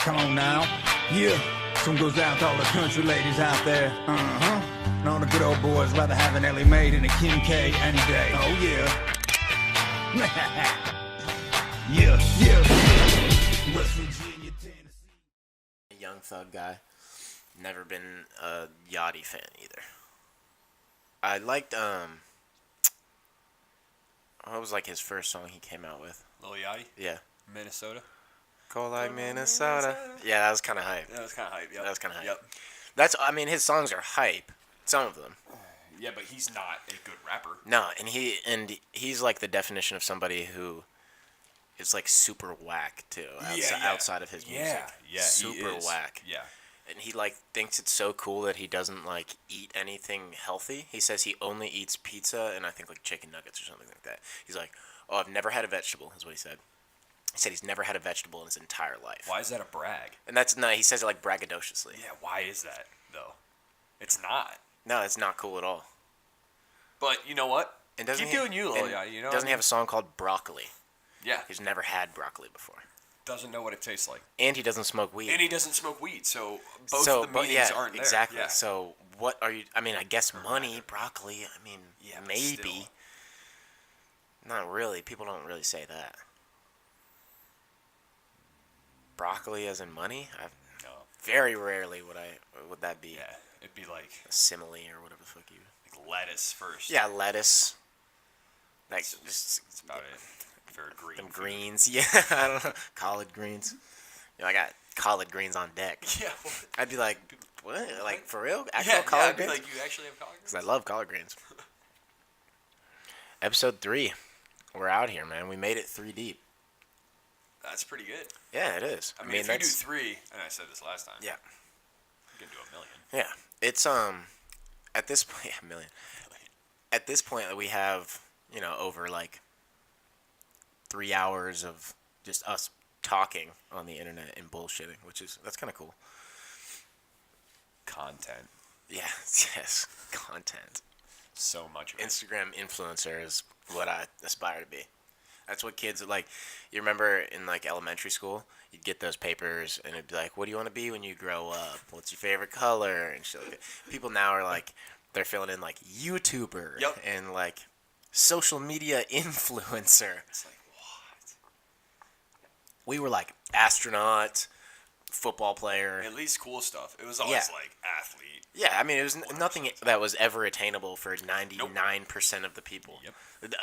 Come on now. Yeah. Some goes out to all the country ladies out there. And all the good old boys rather have an Ellie Mae than a Kim K any day. Oh, yeah. Yeah. West Virginia, Tennessee. A Young Thug guy. Never been a Yachty fan either. I liked, what was like his first song he came out with? Lil Yachty? Yeah. Minnesota? Cold like Minnesota. Yeah, that was kind of hype. That was kind of hype, yep. That was kind of hype. Yep. That's, I mean, his songs are hype. Some of them. Yeah, but he's not a good rapper. No, and he's like the definition of somebody who is like super whack too. Outside of his music. Yeah, super he is. whack. Yeah. And he like thinks it's so cool that he doesn't like eat anything healthy. He says he only eats pizza and I think like chicken nuggets or something like that. He's like, "Oh, I've never had a vegetable," is what he said. He said he's never had a vegetable in his entire life. Why is that a brag? And that's no, he says it like braggadociously. Yeah, why is that, though? It's not. No, it's not cool at all. But you know what? And doesn't Keep doing you, Lil Yachty. You know doesn't he have a song called Broccoli? Yeah. He's never had broccoli before. Doesn't know what it tastes like. And he doesn't smoke weed. And he doesn't smoke weed, so both the meanings aren't there. Exactly. Yeah. So what are you? I mean, I guess money, broccoli. I mean, Yeah, but maybe. still. Not really. People don't really say that. Broccoli as in money? No. Very rarely would that be Yeah, it'd be like a simile or whatever the fuck you. lettuce first. Yeah, lettuce. Like just That's about it. For green. some greens. Yeah, I don't know. Collard greens. You know, I got collard greens on deck. Yeah. I'd be like, what? Like for real? Yeah, Actual collard I'd be greens? like, you actually have collard greens? Because I love collard greens. Episode 3. We're out here, man. We made it 3 deep. That's pretty good. Yeah, it is. I mean if you do 3, and I said this last time. Yeah. You can do 1 million. Yeah. It's, at this point, a million. At this point, we have, you know, over, like, 3 hours of just us talking on the internet and bullshitting, that's kind of cool. Content. Yeah, yes. Content. So much of it. Instagram influencer is what I aspire to be. That's what kids are like. You remember in like elementary school, you'd get those papers and it'd be like, "What do you want to be when you grow up? What's your favorite color?" And shit like that. People now are like, they're filling in like YouTuber and like social media influencer. It's like, what? We were like astronaut, football player. At least cool stuff. It was always like athlete. Yeah, I mean, it was nothing that was ever attainable for 99% of the people. Yep.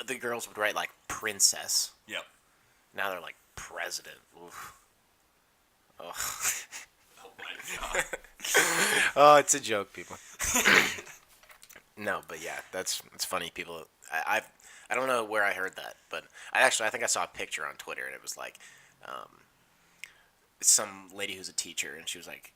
The girls would write like princess. Yep. Now they're like president. Oof. Oh. Oh my god. Oh, it's a joke, people. No, but yeah, it's funny. People, I don't know where I heard that, but I think I saw a picture on Twitter, and it was like, some lady who's a teacher, and she was like,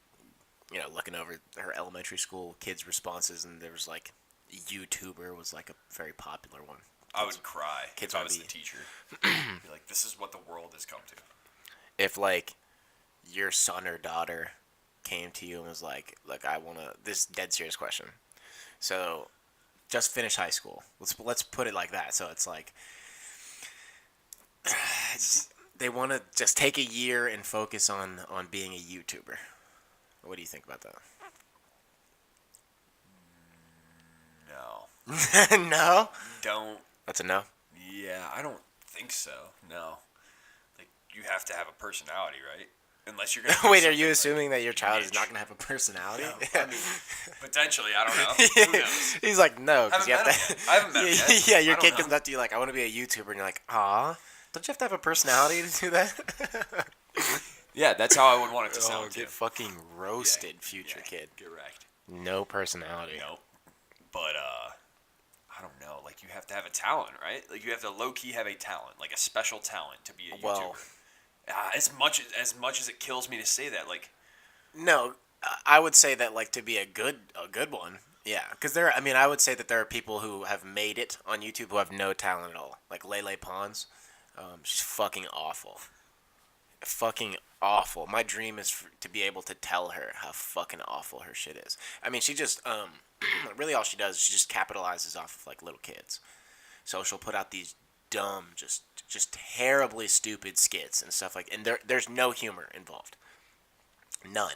you know, looking over her elementary school kids' responses, and there was like, YouTuber was like a very popular one. I would cry kids if I was would the teacher. Be like, this is what the world has come to. If like your son or daughter came to you and was like, "Look, I want to." This dead serious question. So, just finish high school. Let's put it like that. So it's like they want to just take a year and focus on being a YouTuber. What do you think about that? No. No? Don't. That's a no? Yeah, I don't think so. No. Like, you have to have a personality, right? Unless you're going to. Wait, are you assuming that your child is not going to have a personality? No. I mean, potentially. I don't know. Who knows? He's like, no, because you have to. I haven't met him yet. Yeah, your kid comes up to you like, I want to be a YouTuber, and you're like, aw, don't you have to have a personality to do that? Yeah, that's how I would want it to sound. Get fucking roasted, future kid. Get wrecked. No personality. No. But, I don't know. Like, you have to have a talent, right? Like, you have to low-key have a talent, like a special talent to be a YouTuber. Well, as much as it kills me to say that, like. No, I would say that like to be a good one, yeah. Because I would say that there are people who have made it on YouTube who have no talent at all. Like Lele Pons, she's fucking awful. Fucking awful. My dream is to be able to tell her how fucking awful her shit is. I mean, she just really all she does is she just capitalizes off of like little kids. So she'll put out these dumb, just terribly stupid skits and stuff like, and there's no humor involved. None.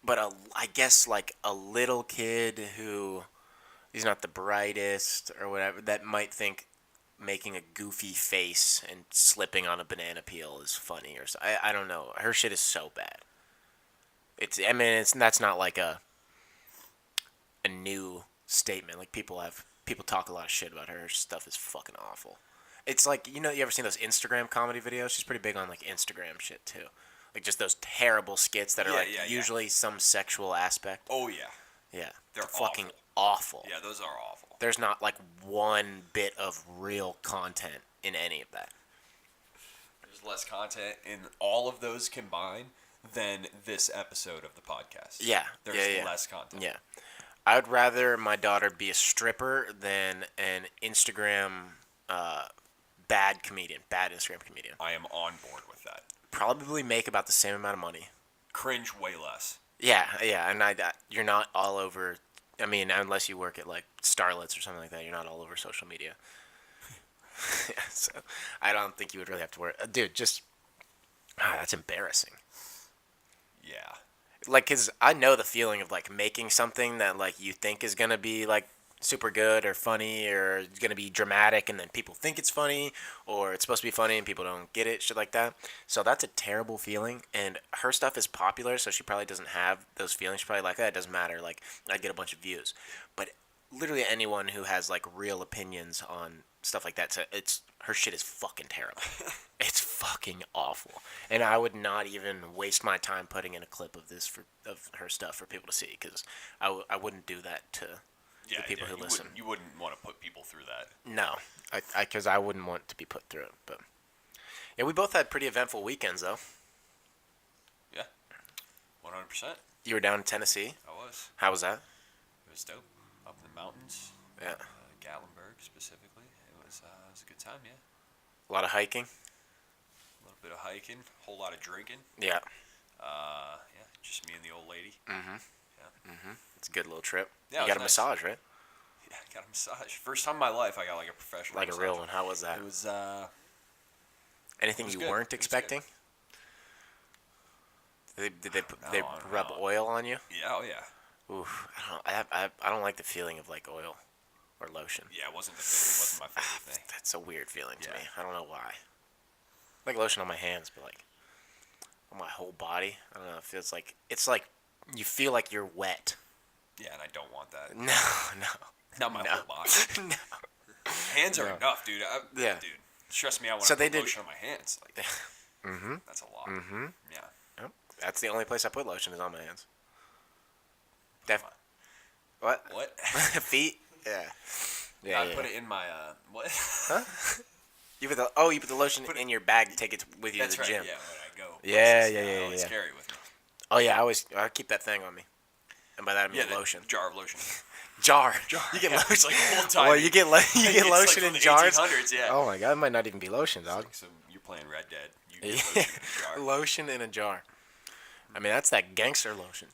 But I guess like a little kid who he's not the brightest or whatever that might think making a goofy face and slipping on a banana peel is funny or so. I don't know. Her shit is so bad. That's not like a new statement. Like people talk a lot of shit about her. Her stuff is fucking awful. It's like, you ever seen those Instagram comedy videos? She's pretty big on like Instagram shit too. Like just those terrible skits that are usually some sexual aspect. Oh yeah. Yeah. They're fucking awful. Yeah, those are awful. There's not like one bit of real content in any of that. There's less content in all of those combined than this episode of the podcast. Yeah. There's less content. Yeah. I would rather my daughter be a stripper than an Instagram bad Instagram comedian. I am on board with that. Probably make about the same amount of money. Cringe way less. Yeah, and you're not all over. I mean, unless you work at like Starlets or something like that, you're not all over social media. So I don't think you would really have to worry, dude. That's embarrassing. Yeah. Like, cause I know the feeling of like making something that like you think is gonna be like super good or funny or it's gonna be dramatic, and then people think it's funny, or it's supposed to be funny and people don't get it, shit like that. So that's a terrible feeling. And her stuff is popular, so she probably doesn't have those feelings. She's probably like, it doesn't matter. Like, I get a bunch of views. But literally anyone who has like real opinions on stuff like that, her shit is fucking terrible. It's fucking awful. And I would not even waste my time putting in a clip of of her stuff for people to see, because I wouldn't do that to the people who listen. You wouldn't want to put people through that. No, because I wouldn't want to be put through it. But yeah, we both had pretty eventful weekends though. Yeah, 100%. You were down in Tennessee. I was. How was that? It was dope. Up in the mountains. Yeah. Gatlinburg specifically. It was a good time. Yeah. A lot of hiking. A little bit of hiking. A whole lot of drinking. Yeah. Yeah, just me and the old lady. Mm-hmm. Yeah. Mm-hmm. It's a good little trip. Yeah, you got a nice. massage, right? Yeah, I got a massage. First time in my life I got like a professional Like massage. a real one. How was that? It was, anything you good. weren't expecting? Did they rub oil on you? Yeah, oh yeah. Oof, I don't like the feeling of like oil or lotion. Yeah, it wasn't my favorite thing. That's a weird feeling to Yeah. me. I don't know why. I like lotion on my hands, but like on my whole body, I don't know. It feels like it's you feel like you're wet. Yeah, and I don't want that. No. Not my whole body. No. Hands are enough, dude. Yeah. Dude, stress me out when So I they put did- lotion on my hands. Like, Mm-hmm. that's a lot. Mm-hmm. Yeah. Yep. That's the only place I put lotion is on my hands. Come on. What? What? Feet? Yeah. Yeah. I put it in my what? Huh? You put the lotion in your bag to take it with you That's to the right. gym. Yeah, when I go. Yeah, places, yeah, I yeah, always yeah. carry it with me. Oh yeah, I keep that thing on me, and by that I mean Yeah, lotion. the jar of lotion. Jar. You get Yeah, lotion. it's like old time. Well, you get It's lotion like in from the jars. 1800s, yeah. Oh my god, it might not even be lotion, dog. So you're playing Red Dead. You get lotion in a jar. Lotion in a jar. I mean, that's that gangster lotion.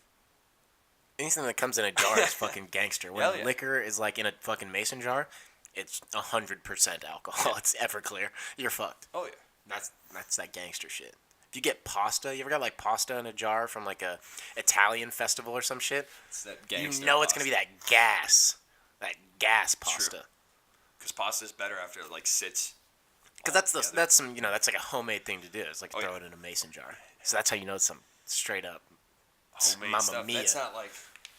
Anything that comes in a jar is fucking gangster. When Hell yeah. liquor is like in a fucking mason jar, it's 100% alcohol. It's Everclear. You're fucked. Oh yeah. That's that gangster shit. If you get pasta, you ever got like pasta in a jar from like a Italian festival or some shit? It's that You gangster know it's pasta. gonna be that gas pasta. Because pasta's better after it like sits. Because all that's some that's like a homemade thing to do. It's like Oh, throw yeah. it in a mason jar. So that's how you know it's some straight up homemade Mamma stuff. mia.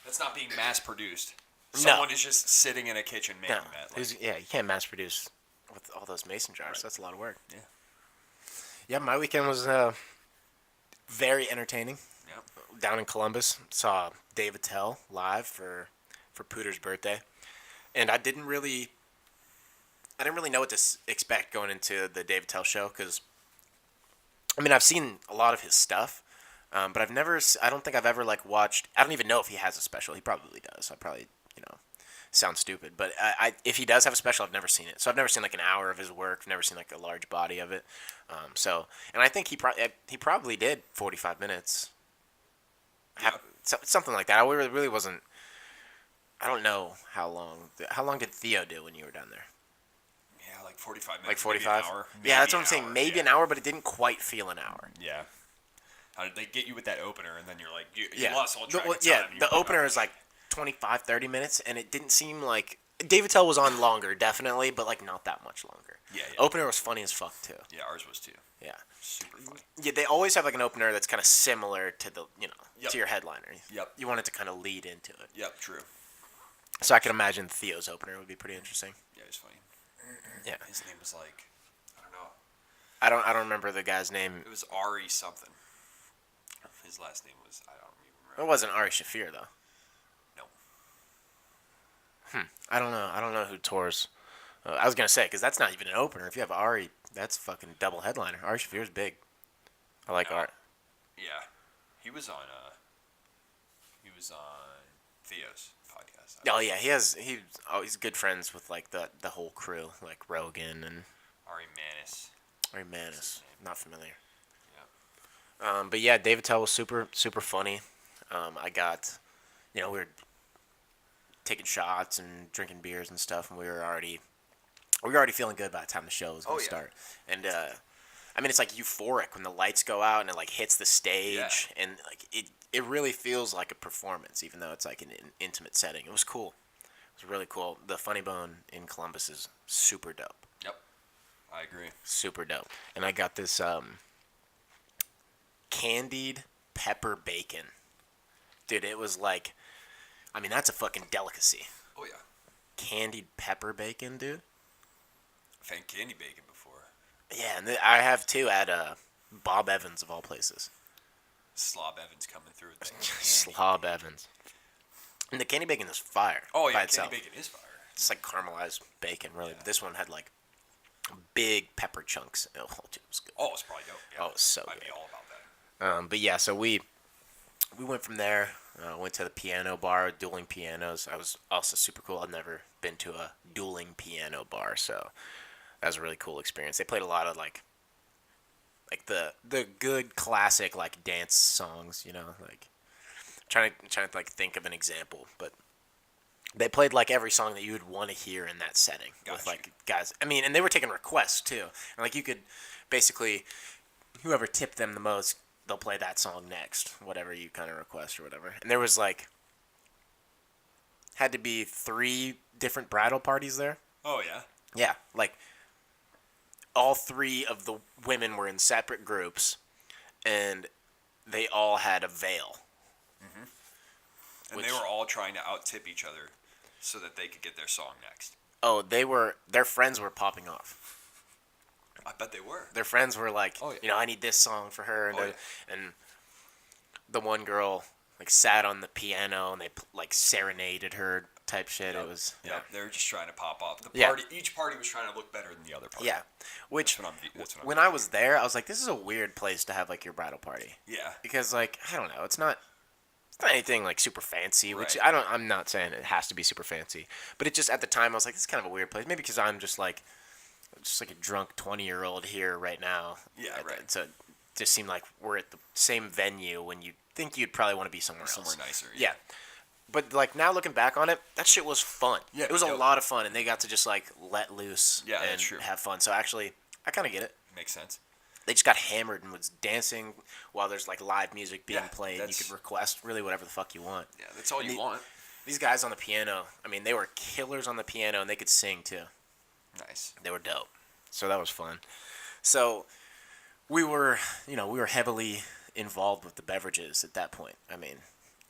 That's not being mass produced. No. Someone is just sitting in a kitchen making No, that. Like, you can't mass produce with all those mason jars. Right. That's a lot of work. Yeah. Yeah, my weekend was very entertaining. yeah. Down in Columbus, saw Dave Attell live for Pooter's birthday, and I didn't really know what to expect going into the Dave Attell show, because I mean I've seen a lot of his stuff, but I don't think I've ever like watched. I don't even know if he has a special. He probably does. I probably sound stupid, but if he does have a special, I've never seen it. So I've never seen like an hour of his work. I've never seen like a large body of it. And I think he probably did 45 minutes. Yeah. Something like that. I really wasn't. I don't know how long. How long did Theo do when you were down there? Yeah, like 45 minutes. Like 45. Maybe an hour. Yeah, that's what I'm Maybe an saying. hour, Maybe yeah. an hour, but it didn't quite feel an hour. Yeah. How did they get you with that opener, and then you're like, you Yeah. lost all track of time. Yeah, and you the hung up. opener is like 25, 30 minutes, and it didn't seem like... David Tell was on longer, definitely, but like not that much longer. Yeah. Opener was funny as fuck, too. Yeah, ours was too. Yeah. Super funny. Yeah, they always have like an opener that's kind of similar to the, Yep. to your headliner. Yep. You want it to kind of lead into it. Yep, true. So I can imagine Theo's opener would be pretty interesting. Yeah, it was funny. Yeah. His name was like, I don't know. I don't remember the guy's name. It was Ari something. His last name was, I don't even It remember. wasn't Ari Shafir though. No. I don't know. I don't know who tours. I was gonna say because that's not even an opener. If you have Ari, that's fucking double headliner. Ari Shafir's big. I like Ari. Yeah. He was on Theo's podcast. Oh yeah, he's good friends with like the whole crew, like Rogan and Ari Manis. Ari Manis. Not familiar. Yeah. But yeah, David Tell was super funny. I got, we were taking shots and drinking beers and stuff, and we were already feeling good by the time the show was gonna start. And I mean, it's like euphoric when the lights go out and it like hits the stage, and like it really feels like a performance, even though it's like an intimate setting. It was cool. It was really cool. The Funny Bone in Columbus is super dope. Yep. I agree. Super dope. And I got this candied pepper bacon. Dude, it was like, I mean, that's a fucking delicacy. Oh, yeah. Candied pepper bacon, dude. I've had candy bacon before. Yeah, and I have too at Bob Evans of all places. Slob Evans coming through with the Slob Evans. And the candy bacon is fire. Oh, yeah, by candy itself. bacon is fire. It's like caramelized bacon, really. But this one had like big pepper chunks. Oh, dude, it was good. Oh, it's probably dope. Yeah. Oh, it was so I'd good. be all about that. But yeah, so we went from there. Went to the piano bar, dueling pianos. I was also super cool. I'd never been to a dueling piano bar, so that was a really cool experience. They played a lot of like the good classic like dance songs, like trying to like think of an example, but they played like every song that you would want to hear in that setting with like guys. I mean, and they were taking requests too, and like you could basically whoever tipped them the most, they'll play that song next, whatever you kind of request or whatever. And there was like had to be 3 different bridal parties there. Oh, yeah? Yeah, like all 3 of the women were in separate groups, and they all had a veil. And they were all trying to out-tip each other so that they could get their song next. Oh, their friends were popping off. I bet they were. Their friends were like, Oh, yeah. I need this song for her, and Oh, yeah. and the one girl like sat on the piano and they like serenaded her type shit. Yep. It was Yep. They were just trying to pop off. The Yeah. party, each party was trying to look better than the other party. Yeah, which That's what I'm when I was there, I was like, this is a weird place to have like your bridal party. Yeah. Because like I don't know, it's not anything like super fancy. Which Right. I'm not saying it has to be super fancy, but it just at the time I was like, this is kind of a weird place. Maybe because I'm just like a drunk 20-year-old here right now. Yeah, right. So it just seemed like we're at the same venue when you think you'd probably want to be somewhere else. Somewhere nicer. Yeah. But like now looking back on it, that shit was fun. Yeah, it was a dope. lot of fun, and they got to just like let loose Yeah, and that's true. have fun. So actually, I kind of get it. Makes sense. They just got hammered and was dancing while there's like live music being Yeah, played. You that's- could request really whatever the fuck you want. Yeah, that's all you want. These guys on the piano, I mean, they were killers on the piano, and they could sing too. Nice. They were dope. So that was fun. So we were heavily involved with the beverages at that point. I mean,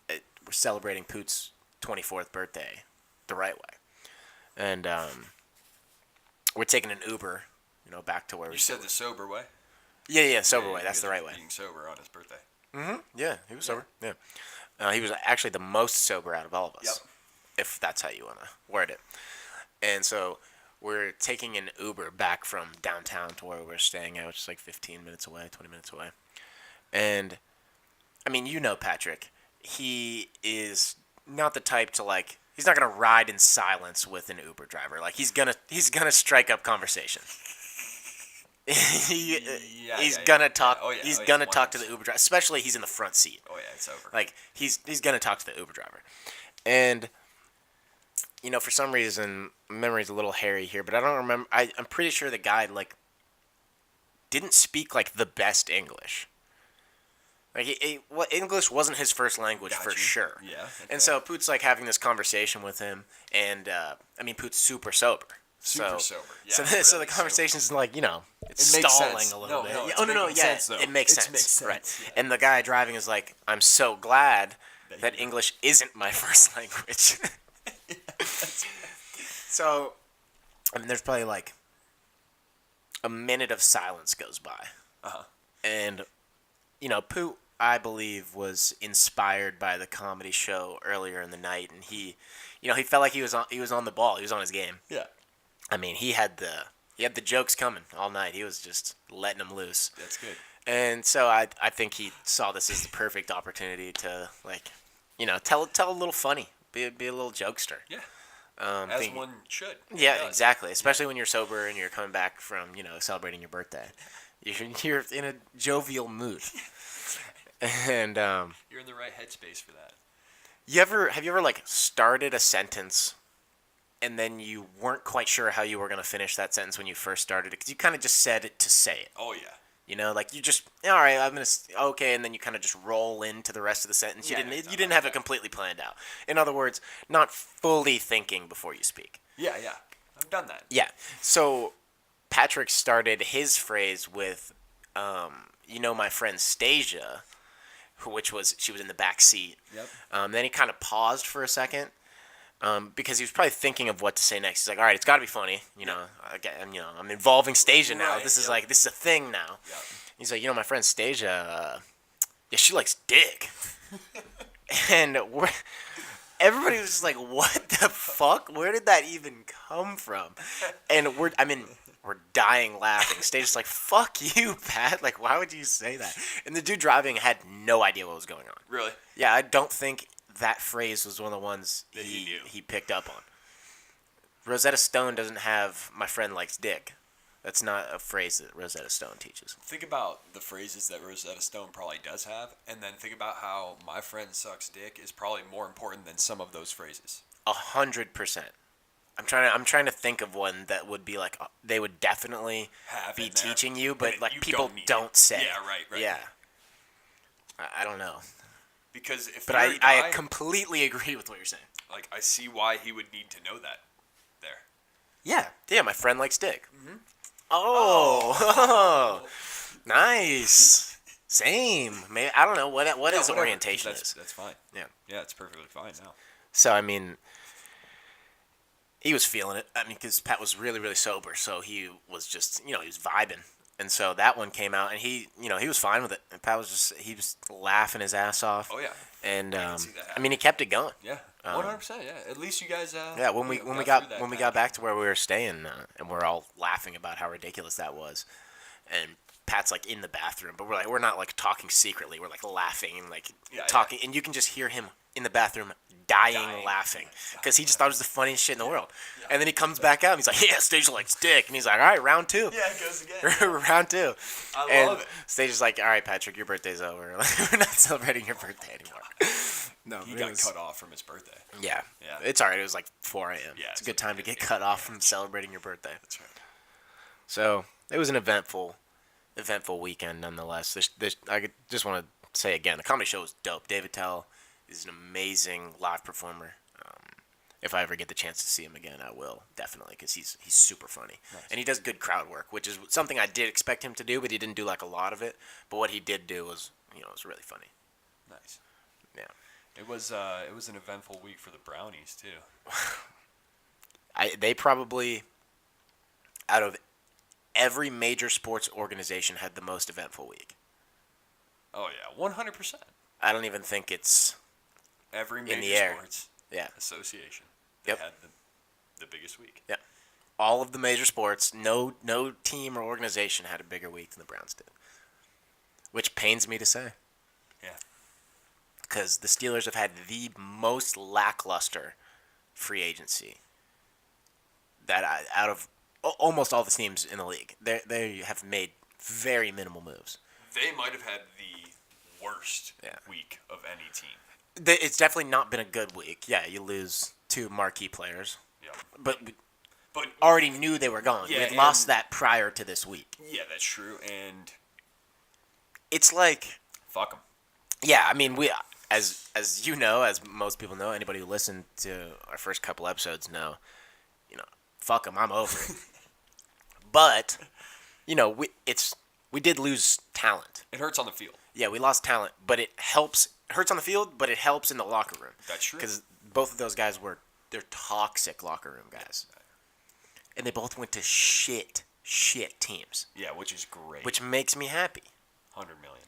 we're celebrating Poot's 24th birthday the right way. And we're taking an Uber, back to where You said the sober way? Yeah, sober Yeah, way. you That's guys the were right way. Being sober on his birthday. Yeah, he was sober. Yeah. He was actually the most sober out of all of us. Yep. If that's how you want to word it. And so we're taking an Uber back from downtown to where we're staying at, which is like 15 minutes away, 20 minutes away. And, I mean, Patrick, he is not the type to, like, he's not going to ride in silence with an Uber driver. Like, he's gonna strike up conversation. He's gonna talk. Oh, yeah. He's Oh, yeah. gonna talk to 100%. the Uber driver, especially he's in the front seat. Oh, yeah, it's over. Like he's gonna talk to the Uber driver, and for some reason memory's a little hairy here, but I don't remember. I'm pretty sure the guy like didn't speak like the best English. Like English wasn't his first language for sure. Yeah. Okay. And so Poot's like having this conversation with him, and Poot's super sober. Super sober. Yeah. So the conversation's like, it's It makes stalling sense. a little bit. No, Yeah, it's oh no, making yeah, sense, though. it makes It sense. makes sense, Right. yeah. And the guy driving is like, I'm so glad that English isn't my first language. So, there's probably like a minute of silence goes by. Uh-huh. And, Poot, I believe, was inspired by the comedy show earlier in the night, and he felt like he was on the ball. He was on his game. Yeah. I mean, he had the jokes coming all night. He was just letting them loose. That's good. And so I think he saw this as the perfect opportunity to tell a little funny, be a little jokester. Yeah. As one should. Yeah, exactly. Especially when you're sober and you're coming back from celebrating your birthday. You're in a jovial mood. And you're in the right headspace for that. have you ever like started a sentence and then you weren't quite sure how you were going to finish that sentence when you first started it because you kind of just said it to say it? Oh yeah. Like you just all right, I'm going to okay, and then you kind of just roll into the rest of the sentence. You didn't have it completely planned out. In other words, not fully thinking before you speak. Yeah. I've done that. Yeah. So Patrick started his phrase with my friend Stasia, she was in the back seat. Yep. Then he kind of paused for a second because he was probably thinking of what to say next. He's like, all right, it's got to be funny. I'm involving Stasia now. Right, This is this is a thing now. Yep. He's like, my friend Stasia, she likes dick. And everybody was just like, what the fuck? Where did that even come from? And we're dying laughing. Stasia's like, fuck you, Pat. Like, why would you say that? And the dude driving had no idea what was going on. Really? Yeah, I don't think that phrase was one of the ones that he picked up on. Rosetta Stone doesn't have "my friend likes dick." That's not a phrase that Rosetta Stone teaches. Think about the phrases that Rosetta Stone probably does have, and then think about how "my friend sucks dick" is probably more important than some of those phrases. 100%. I'm trying to think of one that would be like they would definitely be teaching you, but like people don't say. Yeah, right. Yeah. I don't know. Because if but you're a I guy, completely agree with what you're saying. like I see why he would need to know that. There. Yeah. My friend likes dick. Mm-hmm. Oh, nice. Same. Maybe, I don't know what his orientation is. That's fine. Yeah, it's perfectly fine now. So he was feeling it. Because Pat was really, really sober, so he was just, he was vibing. And so that one came out, and he was fine with it. And Pat was laughing his ass off. Oh yeah. And he kept it going. Yeah. 100%. Yeah. At least you guys. Yeah. When we got back to where we were staying, and we're all laughing about how ridiculous that was, and Pat's like in the bathroom, but we're not like talking secretly. We're like laughing and like talking, and you can just hear him in the bathroom dying laughing because he just thought it was the funniest shit in the world. Yeah. And then he comes back out and he's like, "Yeah, Stasia likes dick," and he's like, "All right, round 2." Yeah, it goes again. Round 2. I love it. Stasia's like, "All right, Patrick, your birthday's over. We're not celebrating your birthday anymore." No, he got cut off from his birthday. Yeah. It's all right. It was like 4 a.m. Yeah, it's a good time to get cut off from celebrating your birthday. That's right. So it was an eventful weekend nonetheless. I just want to say again, the comedy show was dope. David Tell is an amazing live performer. If I ever get the chance to see him again, I will, definitely, because he's super funny. Nice. And he does good crowd work, which is something I did expect him to do, but he didn't do like a lot of it. But what he did do was, it was really funny. Nice. Yeah. It was an eventful week for the Brownies too. They probably, out of every major sports organization, had the most eventful week. Oh yeah, 100%. I don't even think it's every major in the air. Sports association. Yep. Had the biggest week. Yeah. All of the major sports, no team or organization had a bigger week than the Browns did. Which pains me to say. Yeah. Because the Steelers have had the most lackluster free agency that out of almost all the teams in the league. They have made very minimal moves. They might have had the worst week of any team. It's definitely not been a good week. Yeah, you lose 2 marquee players. Yeah. But already knew they were gone. Yeah, we had lost that prior to this week. Yeah, that's true. And it's like... fuck them. Yeah, I mean, as you know, as most people know, anybody who listened to our first couple episodes know, fuck them, I'm over it. But we did lose talent. It hurts on the field. Yeah, we lost talent, but it helps. It hurts on the field, but it helps in the locker room. That's true. Because both of those guys they're toxic locker room guys, and they both went to shit teams. Yeah, which is great. Which makes me happy. 100 million.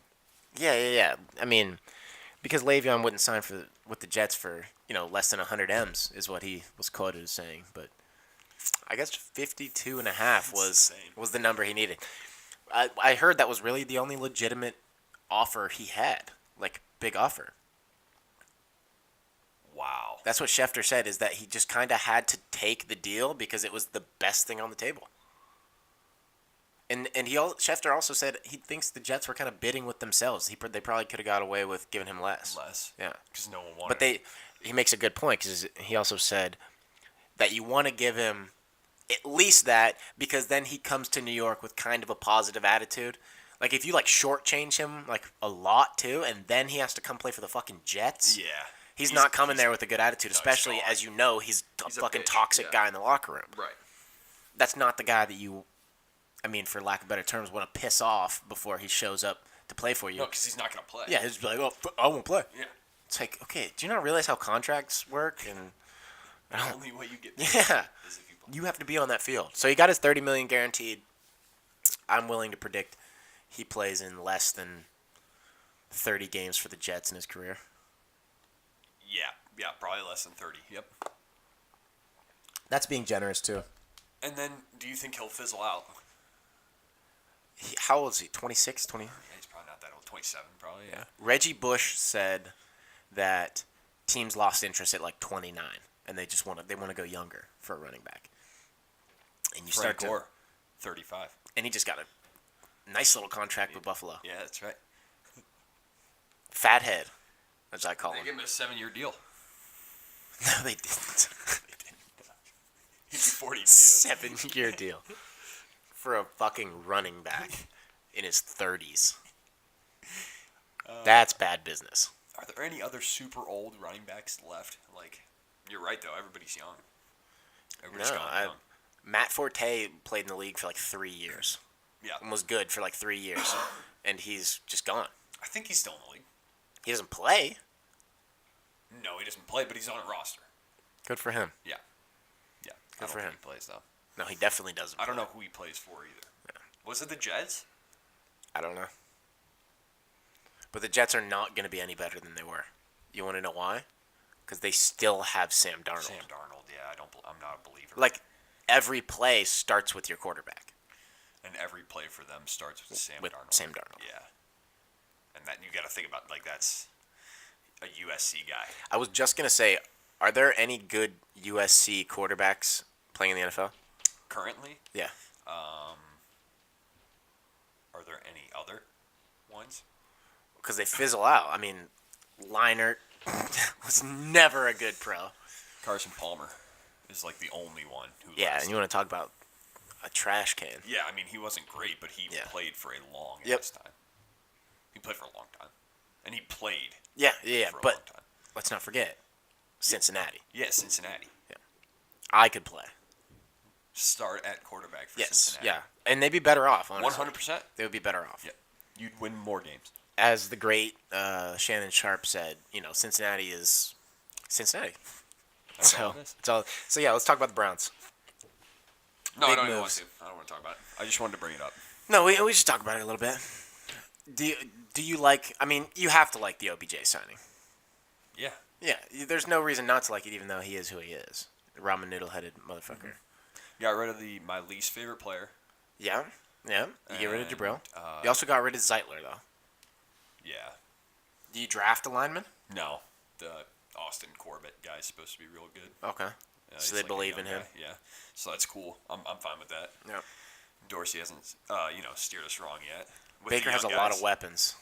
Yeah. I mean, because Le'Veon wouldn't sign with the Jets for less than 100 M's is what he was quoted as saying, but I guess 52.5 was the number he needed. I heard that was really the only legitimate offer he had, like big offer. Wow. That's what Schefter said, is that he just kind of had to take the deal because it was the best thing on the table. And Schefter also said he thinks the Jets were kind of bidding with themselves. They probably could have got away with giving him less. Yeah. Because no one wanted But he makes a good point, because he also said that you want to give him at least that, because then he comes to New York with kind of a positive attitude. Like, if you, shortchange him, a lot, too, and then he has to come play for the fucking Jets. Yeah. He's not coming there with a good attitude, especially he's as you know he's a fucking bitch, toxic guy in the locker room. Right. That's not the guy that you, for lack of better terms, want to piss off before he shows up to play for you. No, because he's not going to play. Yeah, he's like, oh, I won't play. Yeah. It's like, okay, do you not realize how contracts work? And The only way you get paid yeah, is if you play. you have to be on that field. So he got his $30 million guaranteed. I'm willing to predict he plays in less than 30 games for the Jets in his career. Yeah, probably less than 30. Yep. That's being generous, too. And then, do you think he'll fizzle out? How old is he? 26, 20? Yeah, he's probably not that old. 27, probably. Yeah. Reggie Bush said that teams lost interest at 29, and they just want to go younger for a running back. And you Frank start Gore, 35. and he just got a nice little contract with Buffalo. Yeah, that's right. Fathead, as I call They him. gave him a 7-year deal. No, they didn't. He'd be 42. 7-year deal for a fucking running back in his 30s. That's bad business. Are there any other super old running backs left? You're right, though. Everybody's young. Everybody's gone young. Matt Forte played in the league for 3 years. Yeah. And was good for 3 years. And he's just gone. I think he's still in the league. He doesn't play. No, he doesn't play, but he's on a roster. Good for him. Yeah. Yeah. Good for him. He plays, though. No, he definitely doesn't I don't play. know who he plays for either. Yeah. Was it the Jets? I don't know. But the Jets are not going to be any better than they were. You want to know why? Because they still have Sam Darnold. Sam Darnold, yeah. I'm not a believer. Every play starts with your quarterback. And every play for them starts with Sam Darnold. Sam Darnold. Yeah. And that you got to think about, that's a USC guy. I was just going to say, are there any good USC quarterbacks playing in the NFL? Currently? Yeah. Are there any other ones? Because they fizzle out. Leinart was never a good pro. Carson Palmer is the only one who. Yeah, lasted. and you want to talk about a trash can. Yeah, he wasn't great, but he played for a long time. He played for a long time, and he played. Yeah, for a long but time. let's not forget Cincinnati. Yeah, Cincinnati. Yeah, I could play. Start at quarterback for Yes, Cincinnati. yeah, and they'd be better off. Honestly. 100%. They would be better off. Yeah, you'd win more games. As the great Shannon Sharp said, Cincinnati is Cincinnati. That's all it is. It's all. So yeah, let's talk about the Browns. No, Big I don't even want moves. to. I don't want to talk about it. I just wanted to bring it up. No, we should talk about it a little bit. Do you like? You have to like the OBJ signing. Yeah. Yeah, there's no reason not to like it, even though he is who he is. Ramen noodle-headed motherfucker. Got rid of my least favorite player. Yeah. You get rid of And, Jabril. You also got rid of Zeitler, though. Yeah. Do you draft a lineman? No. The Austin Corbett guy is supposed to be real good. Okay. So he's they a believe young in him. guy. Yeah. So that's cool. I'm fine with that. Yeah. Dorsey hasn't, steered us wrong yet. With Baker the has a young lot guys. of weapons.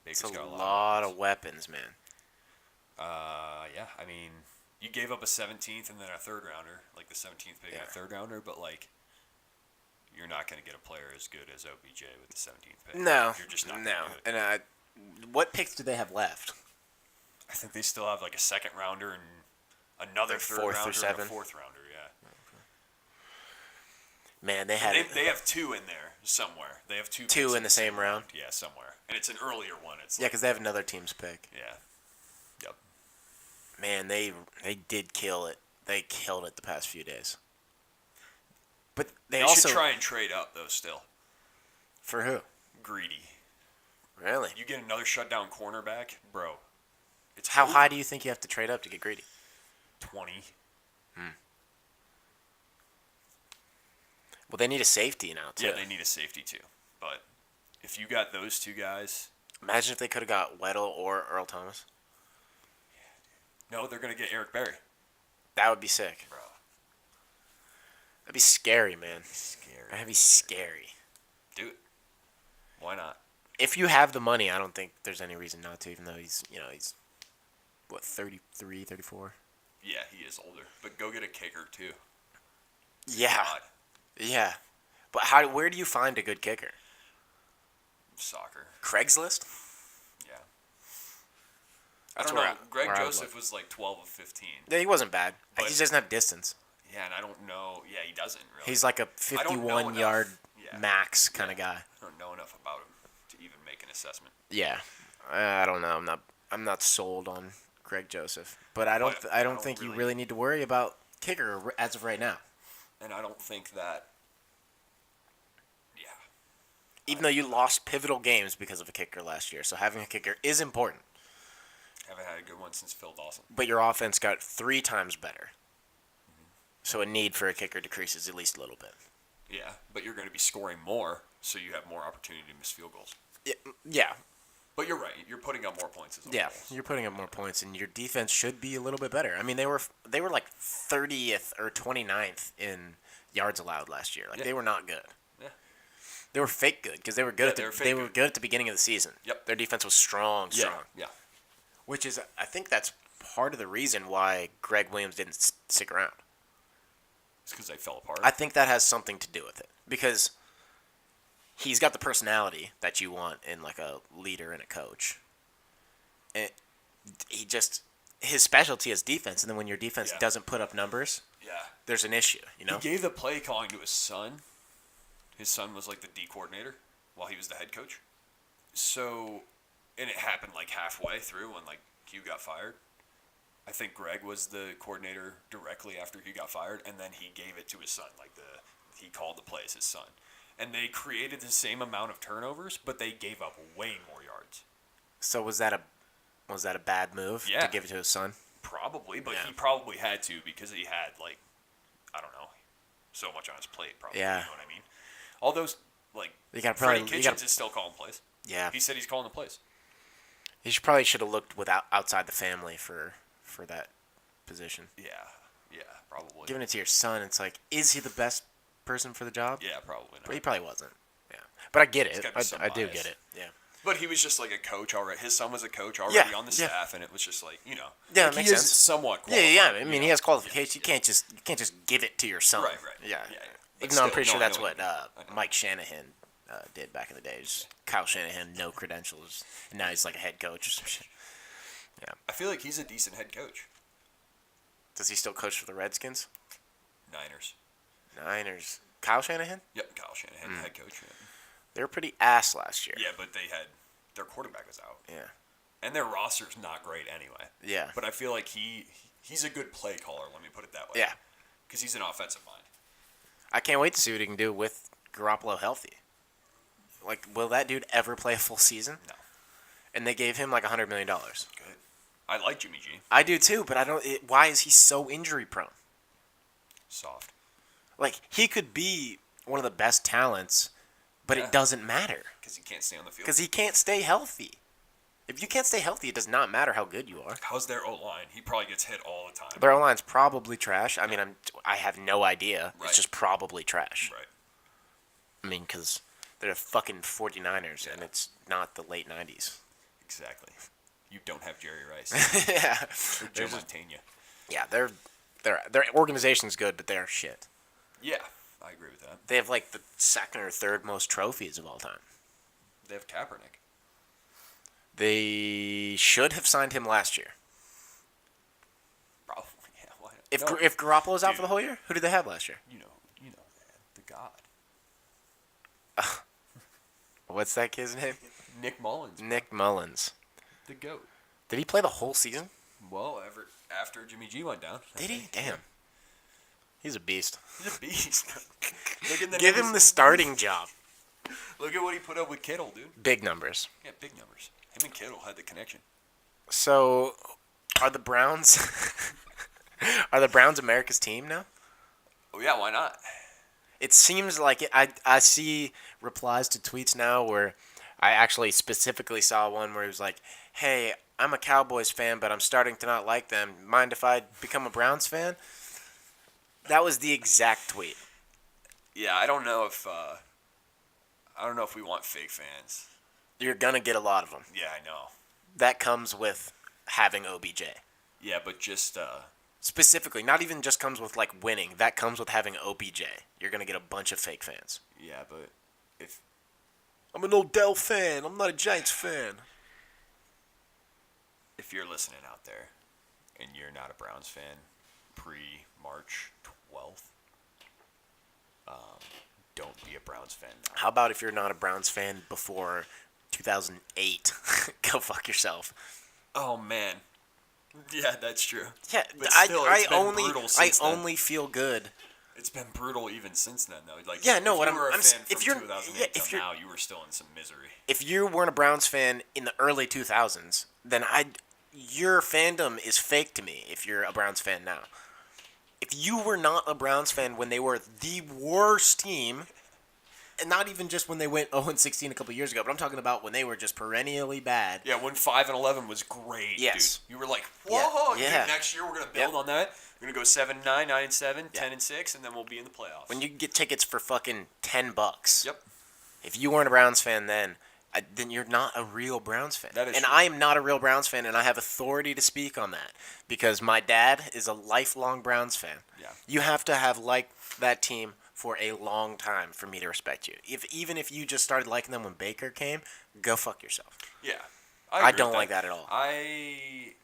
Baker's It's a got lot of weapons, man. Yeah. You gave up a 17th and then a third rounder, the 17th pick and a third rounder, but you're not going to get a player as good as OBJ with the 17th pick. No. You're just not. No. Gonna do it. And what picks do they have left? I think they still have like a second rounder and another third fourth or rounder and seven? a fourth rounder. Yeah. Man, they had They have two in there somewhere. They have two two picks in the same round. Yeah, somewhere, and it's an earlier one. It's Yeah, because they have another team's pick. yeah. Yep. Man, they did kill it. They killed it the past few days. But they also should try and trade up though. Still for who? greedy. Really? You get another shutdown cornerback, bro. It's How over. high do you think you have to trade up to get greedy? 20. Well, they need a safety now too. Yeah, they need a safety too. But if you got those two guys, Imagine if they could have got Weddle or Earl Thomas. no, they're gonna get Eric Berry. That would be sick. Bro, That'd be scary, man. scary. That'd be scary. Do it. Why not? If you have the money, I don't think there's any reason not to, even though he's what, 33, 34? Yeah, he is older. But go get a kicker too. Yeah. God, Yeah. But where do you find a good kicker? soccer. Craigslist? Yeah. That's I don't where know. Greg where I would Joseph look. was like 12 of 15. Yeah, he wasn't bad. But- He just doesn't have distance. Yeah, and I don't know. Yeah, he doesn't really. He's like a I don't know 51 yard enough. Yeah. max kind of guy. I don't know enough about him to even make an assessment. Yeah. I don't know. I'm not sold on Greg Joseph, but I don't But I I don't don't think you really- really need to worry about kicker as of right now. And I don't think that. Yeah. Even though you lost pivotal games because of a kicker last year, so having a kicker is important. Haven't had a good one since Phil Dawson. But your offense got 3 times better. So a need for a kicker decreases at least a little bit. Yeah, but you're going to be scoring more, so you have more opportunity to miss field goals. Yeah. But you're right. You're putting up more points as a Yeah, whole. you're putting up more points, and your defense should be a little bit better. I mean, they were like 30th or 29th in yards allowed last year. Like Yeah. they were not good. Yeah. They were fake good because they were good. Yeah, they were good at the beginning of the season. Yep. Their defense was strong. Yeah. Which is, I think that's part of the reason why Greg Williams didn't stick around. It's because they fell apart. I think that has something to do with it because he's got the personality that you want in like a leader and a coach. And his specialty is defense, and then when your defense Yeah. doesn't put up numbers, yeah. there's an issue, you know? He gave the play calling to his son. His son was like the D coordinator while he was the head coach. So, and it happened like halfway through when like Hugh got fired. I think Greg was the coordinator directly after he got fired, and then he gave it to his son. He called the plays his son, and they created the same amount of turnovers, but they gave up way more yards. So was that a bad move Yeah. to give it to his son? Probably, but Yeah. he probably had to because he had like, I don't know, so much on his plate. Probably, Yeah. You know what I mean? All those like You got Freddie probably Kitchens is still calling plays. yeah. He said he's calling the plays. He should have looked outside the family for that position. Yeah, probably. Giving it to your son, it's like, is he the best person for the job? Yeah, probably not. But he probably wasn't. Yeah, but I get There's it. gotta be some I do bias. get it. Yeah. But he was just like a coach already. His son was a coach already Yeah, on the yeah. staff, and it was just like, you know, Yeah, like that makes he is sense. somewhat Yeah, qualified. yeah. I you mean, know? he has qualifications. You can't just give it to your son. Right. Yeah. But Even though I'm still, pretty no, sure I that's know what you mean. I know. Mike Shanahan did back in the day. Just Kyle Shanahan, no credentials, and now he's like a head coach or some shit. I feel like he's a decent head coach. Does he still coach for the Redskins? Niners. Niners. Kyle Shanahan? Yep, Kyle Shanahan, Hmm. the head coach. They were pretty ass last year. Yeah, but their quarterback was out, Yeah. and their roster's not great anyway. Yeah. But I feel like he's a good play caller. Let me put it that way. Yeah. Because he's an offensive mind. I can't wait to see what he can do with Garoppolo healthy. Like, will that dude ever play a full season? No. And they gave him like $100 million. Good. I like Jimmy G. I do too, but I don't. Why is he so injury prone? Soft. Like, he could be one of the best talents, but Yeah. it doesn't matter Because he can't stay on the field. because he can't stay healthy. If you can't stay healthy, it does not matter how good you are. How's their O-line? He probably gets hit all the time. Their O-line's probably trash. I mean, I have no idea. Right. It's just probably trash. Right. I mean, because they're the fucking 49ers, and Yeah. it's not the late 90s. Exactly. You don't have Jerry Rice Yeah. or Joe Montana. Yeah, their organization's good, but they're shit. Yeah, I agree with that. They have like the second or third most trophies of all time. They have Kaepernick. They should have signed him last year. Probably, yeah. Why not? If Garoppolo's out Dude. for the whole year, who did they have last year? You know, man, the God, What's that kid's name? Nick Mullins, Nick Mullins. the GOAT. Did he play the whole season? Well, after Jimmy G went down. Did he? Damn. He's a beast. He's a beast. Look at the Give him the starting job. Look at what he put up with Kittle, dude. Big numbers. Yeah, big numbers. Him and Kittle had the connection. So, are the Browns are the Browns America's team now? Oh yeah, why not? It seems like it. I see replies to tweets now where I actually specifically saw one where he was like, "Hey, I'm a Cowboys fan, but I'm starting to not like them. Mind if I become a Browns fan?" That was the exact tweet. Yeah, I don't know if we want fake fans. You're gonna get a lot of them. Yeah, I know. That comes with having OBJ. Yeah, but just Specifically, not even just comes with like winning. That comes with having OBJ. You're gonna get a bunch of fake fans. yeah, but if I'm an Odell fan. I'm not a Giants fan. you're listening out there and you're not a Browns fan pre-March 12th, don't be a Browns fan now. How about if you're not a Browns fan before 2008? Go fuck yourself. Oh man. Yeah, that's true. Yeah, But still, I it's been brutal since then. only feel good. It's been brutal even since then, though. Like, Yeah, no, if what you were a I'm fan if from you're 2008 yeah, till if you're now, you were still in some misery. if you weren't a Browns fan in the early 2000s, then your fandom is fake to me. If you're a Browns fan now, if you were not a Browns fan when they were the worst team, and not even just when they went 0-16 a couple years ago, but I'm talking about when they were just perennially bad. Yeah, when 5-11 was great. Yes. Dude. You were like, Yeah, whoa, yeah. dude, next year we're gonna build Yep. on that. We're gonna go 7-9, 9-7, Yeah. 10-6, and then we'll be in the playoffs. When you can get tickets for fucking $10. Yep. If you weren't a Browns fan then you're not a real Browns fan. That is and true. I am not a real Browns fan, and I have authority to speak on that because my dad is a lifelong Browns fan. Yeah. You have to have liked that team for a long time for me to respect you. Even if you just started liking them when Baker came, go fuck yourself. Yeah. I agree don't with like that at all. I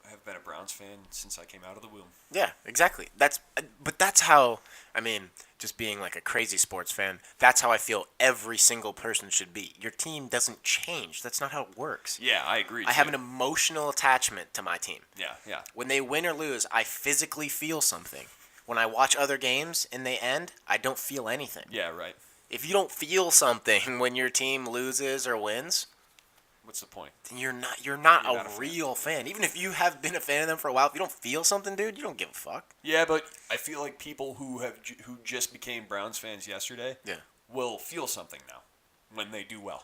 have been a Browns fan since I came out of the womb. Yeah, exactly. But that's how, I mean, just being like a crazy sports fan, that's how I feel every single person should be. Your team doesn't change. That's not how it works. Yeah, I agree. I have too. an emotional attachment to my team. Yeah. When they win or lose, I physically feel something. When I watch other games and they end, I don't feel anything. Yeah, right. If you don't feel something when your team loses or wins, What's the point? then you're not You're not a a fan. real fan. Even if you have been a fan of them for a while, if you don't feel something, dude, you don't give a fuck. Yeah, but I feel like people who just became Browns fans yesterday Yeah. will feel something now when they do well.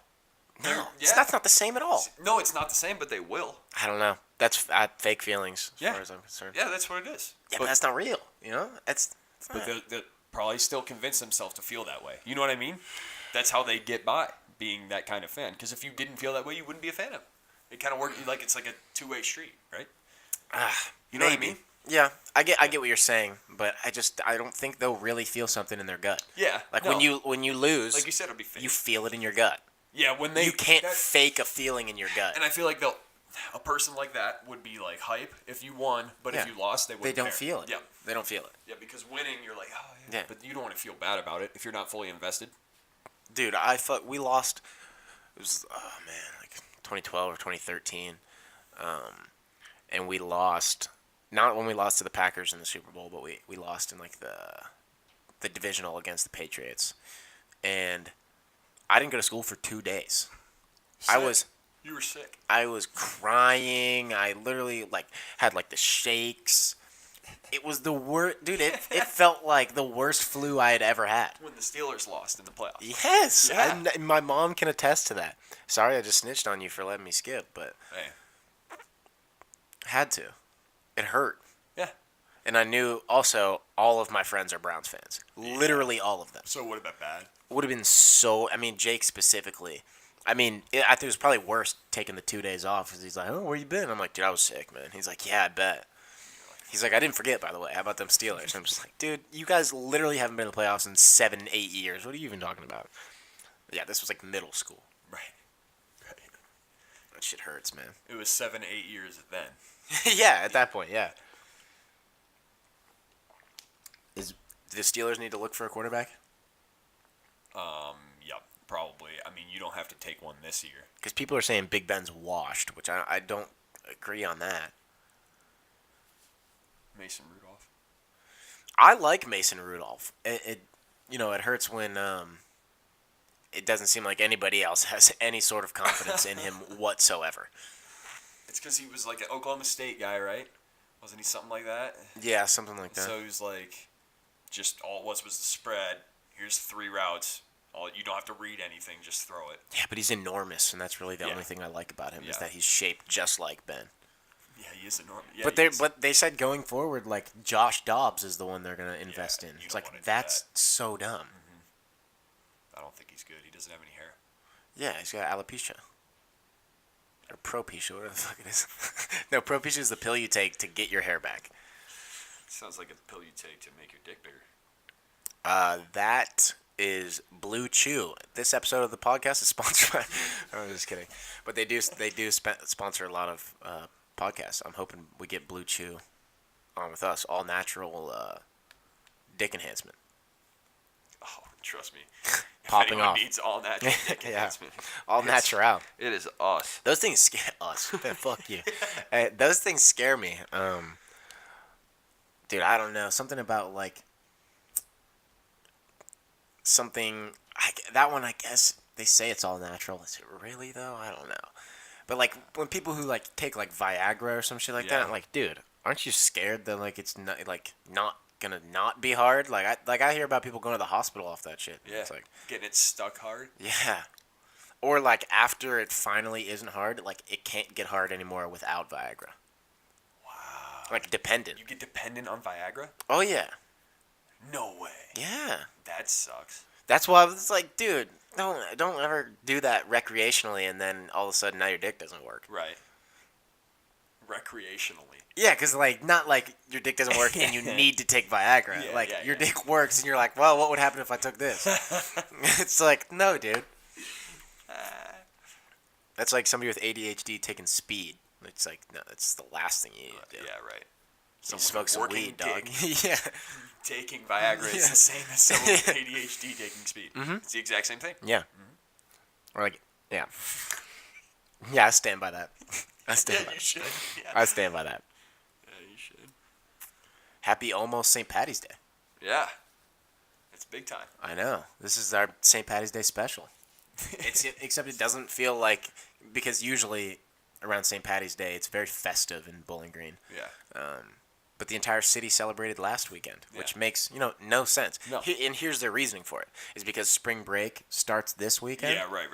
No, Yeah. that's not the same at all. No, it's not the same, but they will. I don't know. That's fake feelings as Yeah. far as I'm concerned. Yeah, that's what it is. Yeah, but that's not real. You know, it's But not. they'll probably still convince themselves to feel that way. You know what I mean? That's how they get by, being that kind of fan. Because if you didn't feel that way, you wouldn't be a fan of them. It kind of works like it's like a two-way street, right? You know what I mean? Yeah, I get what you're saying, but I don't think they'll really feel something in their gut. Yeah. Like no. when you lose, Like you said, it'll be fake. you feel it in your gut. Yeah, when they You can't that- fake a feeling in your gut. And I feel like a person like that would be like hype if you won, but Yeah. if you lost, they They wouldn't don't care. feel it. Yeah. They don't feel it. Yeah, because winning, you're like, oh yeah. Yeah. But you don't want to feel bad about it if you're not fully invested. Dude, we lost. It was like 2012 or 2013, and we lost. Not when we lost to the Packers in the Super Bowl, but we lost in like the divisional against the Patriots, and I didn't go to school for 2 days. You were sick. I was crying. I literally had the shakes. It was the worst, dude. It felt like the worst flu I had ever had. When the Steelers lost in the playoffs. Yes, Yeah. and my mom can attest to that. Sorry, I just snitched on you for letting me skip, but Hey. had to. It hurt, Yeah. and I knew also all of my friends are Browns fans. Literally all of them. So would have been bad. Would have been so. I mean, Jake specifically. I mean, I think it was probably worse taking the 2 days off because he's like, "Oh, where you been?" I'm like, "Dude, I was sick, man." He's like, "Yeah, I bet." He's like, "I didn't forget, by the way. How about them Steelers?" I'm just like, "Dude, you guys literally haven't been to the playoffs in 7-8 years. What are you even talking about?" Yeah, this was like middle school. Right. Right. shit hurts, man. It was 7, 8 years then. Yeah, at that point, yeah. Do the Steelers need to look for a quarterback? Yep, probably. I mean, you don't have to take one this year. Because people are saying Big Ben's washed, which I don't agree on that. Mason Rudolph. I like Mason Rudolph. It hurts when it doesn't seem like anybody else has any sort of confidence in him whatsoever. It's because he was like an Oklahoma State guy, right? Wasn't he something like that? Yeah, something like that. So he was like, just all it was the spread. Here's 3 routes. You don't have to read anything, just throw it. Yeah, but he's enormous, and that's really the only thing I like about him is that he's shaped just like Ben. Yeah, he is enormous. Yeah, but they said going forward, like Josh Dobbs is the one they're gonna invest in. It's like that's so dumb. Mm-hmm. I don't think he's good. He doesn't have any hair. Yeah, he's got alopecia. Or Propecia, whatever the fuck it is. No, Propecia is the pill you take to get your hair back. Sounds like a pill you take to make your dick bigger. That is Blue Chew. This episode of the podcast is sponsored by... I'm just kidding. But they do sponsor a lot of podcasts. I'm hoping we get Blue Chew on with us. All natural dick enhancement. Oh, trust me. Popping off. Needs all natural dick enhancement. All natural. It is us. Those things scare us. Fuck you. Those things scare me. Dude, I don't know. Something about like... that one, I guess they say it's all natural. Is it really though? I don't know. But like when people who like take like Viagra or some shit like that, I'm like, dude, aren't you scared that like it's not gonna not be hard? Like I hear about people going to the hospital off that shit. Yeah. It's like getting it stuck hard. Yeah. Or like after it finally isn't hard, like it can't get hard anymore without Viagra. Wow. Like dependent. You get dependent on Viagra? Oh yeah. No way. Yeah. That sucks. That's why I was like, dude, don't ever do that recreationally, and then all of a sudden now your dick doesn't work. Right. Recreationally. Yeah, because like not like your dick doesn't work and you need to take Viagra. Your dick works, and you're like, well, what would happen if I took this? It's like, no, dude. That's like somebody with ADHD taking speed. It's like, no, that's the last thing you need to do. Yeah, right. You smoke some weed, dog. Yeah. Taking Viagra is the same as someone with ADHD taking speed. Mm-hmm. It's the exact same thing. Yeah. Mm-hmm. Or like, yeah. Yeah, I stand by that. I stand by you should. Yeah. I stand by that. Yeah, you should. Happy almost St. Patty's Day. Yeah. It's big time. I know. This is our St. Patty's Day special. Except it doesn't feel like, because usually around St. Patty's Day it's very festive in Bowling Green. Yeah. But the entire city celebrated last weekend, which makes, no sense. No. And here's their reasoning for it. Is because spring break starts this weekend. Yeah, right.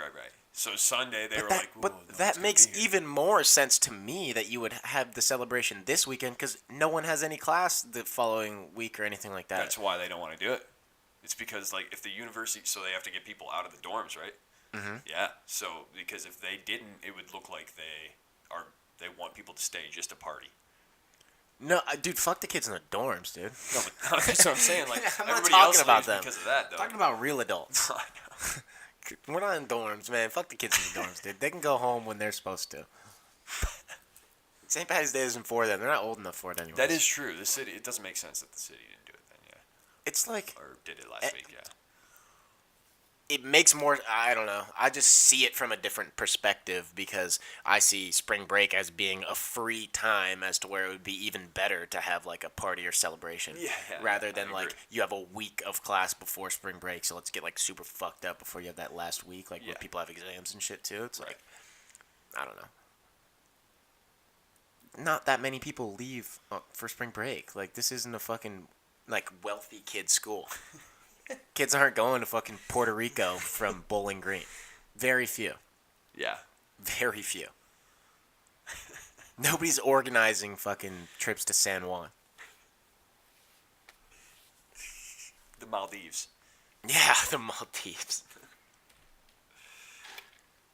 So Sunday they were like, but that makes even more sense to me that you would have the celebration this weekend because no one has any class the following week or anything like that. That's why they don't want to do it. It's because like if the university, so they have to get people out of the dorms, right? Mm-hmm. Yeah. So because if they didn't, it would look like they want people to stay just to party. No, dude, fuck the kids in the dorms, dude. No, but that's what I'm saying. Like I'm not everybody talking else about leaves them. because of that, though. I'm talking about real adults. I know. We're not in dorms, man. Fuck the kids in the dorms, dude. They can go home when they're supposed to. St. Patty's Day isn't for them. They're not old enough for it anyway. That is true. The city. It doesn't make sense that the city didn't do it then. Yeah. It's like... Or did it last week, yeah. It makes more... I don't know. I just see it from a different perspective because I see spring break as being a free time as to where it would be even better to have like a party or celebration. Yeah, rather than like agree. you have a week of class before spring break, so let's get like super fucked up before you have that last week, like where people have exams and shit too. It's like... I don't know. Not that many people leave for spring break. Like, this isn't a fucking, like, wealthy kid school. Kids aren't going to fucking Puerto Rico from Bowling Green. Very few. Yeah. Very few. Nobody's organizing fucking trips to San Juan. The Maldives. Yeah, the Maldives.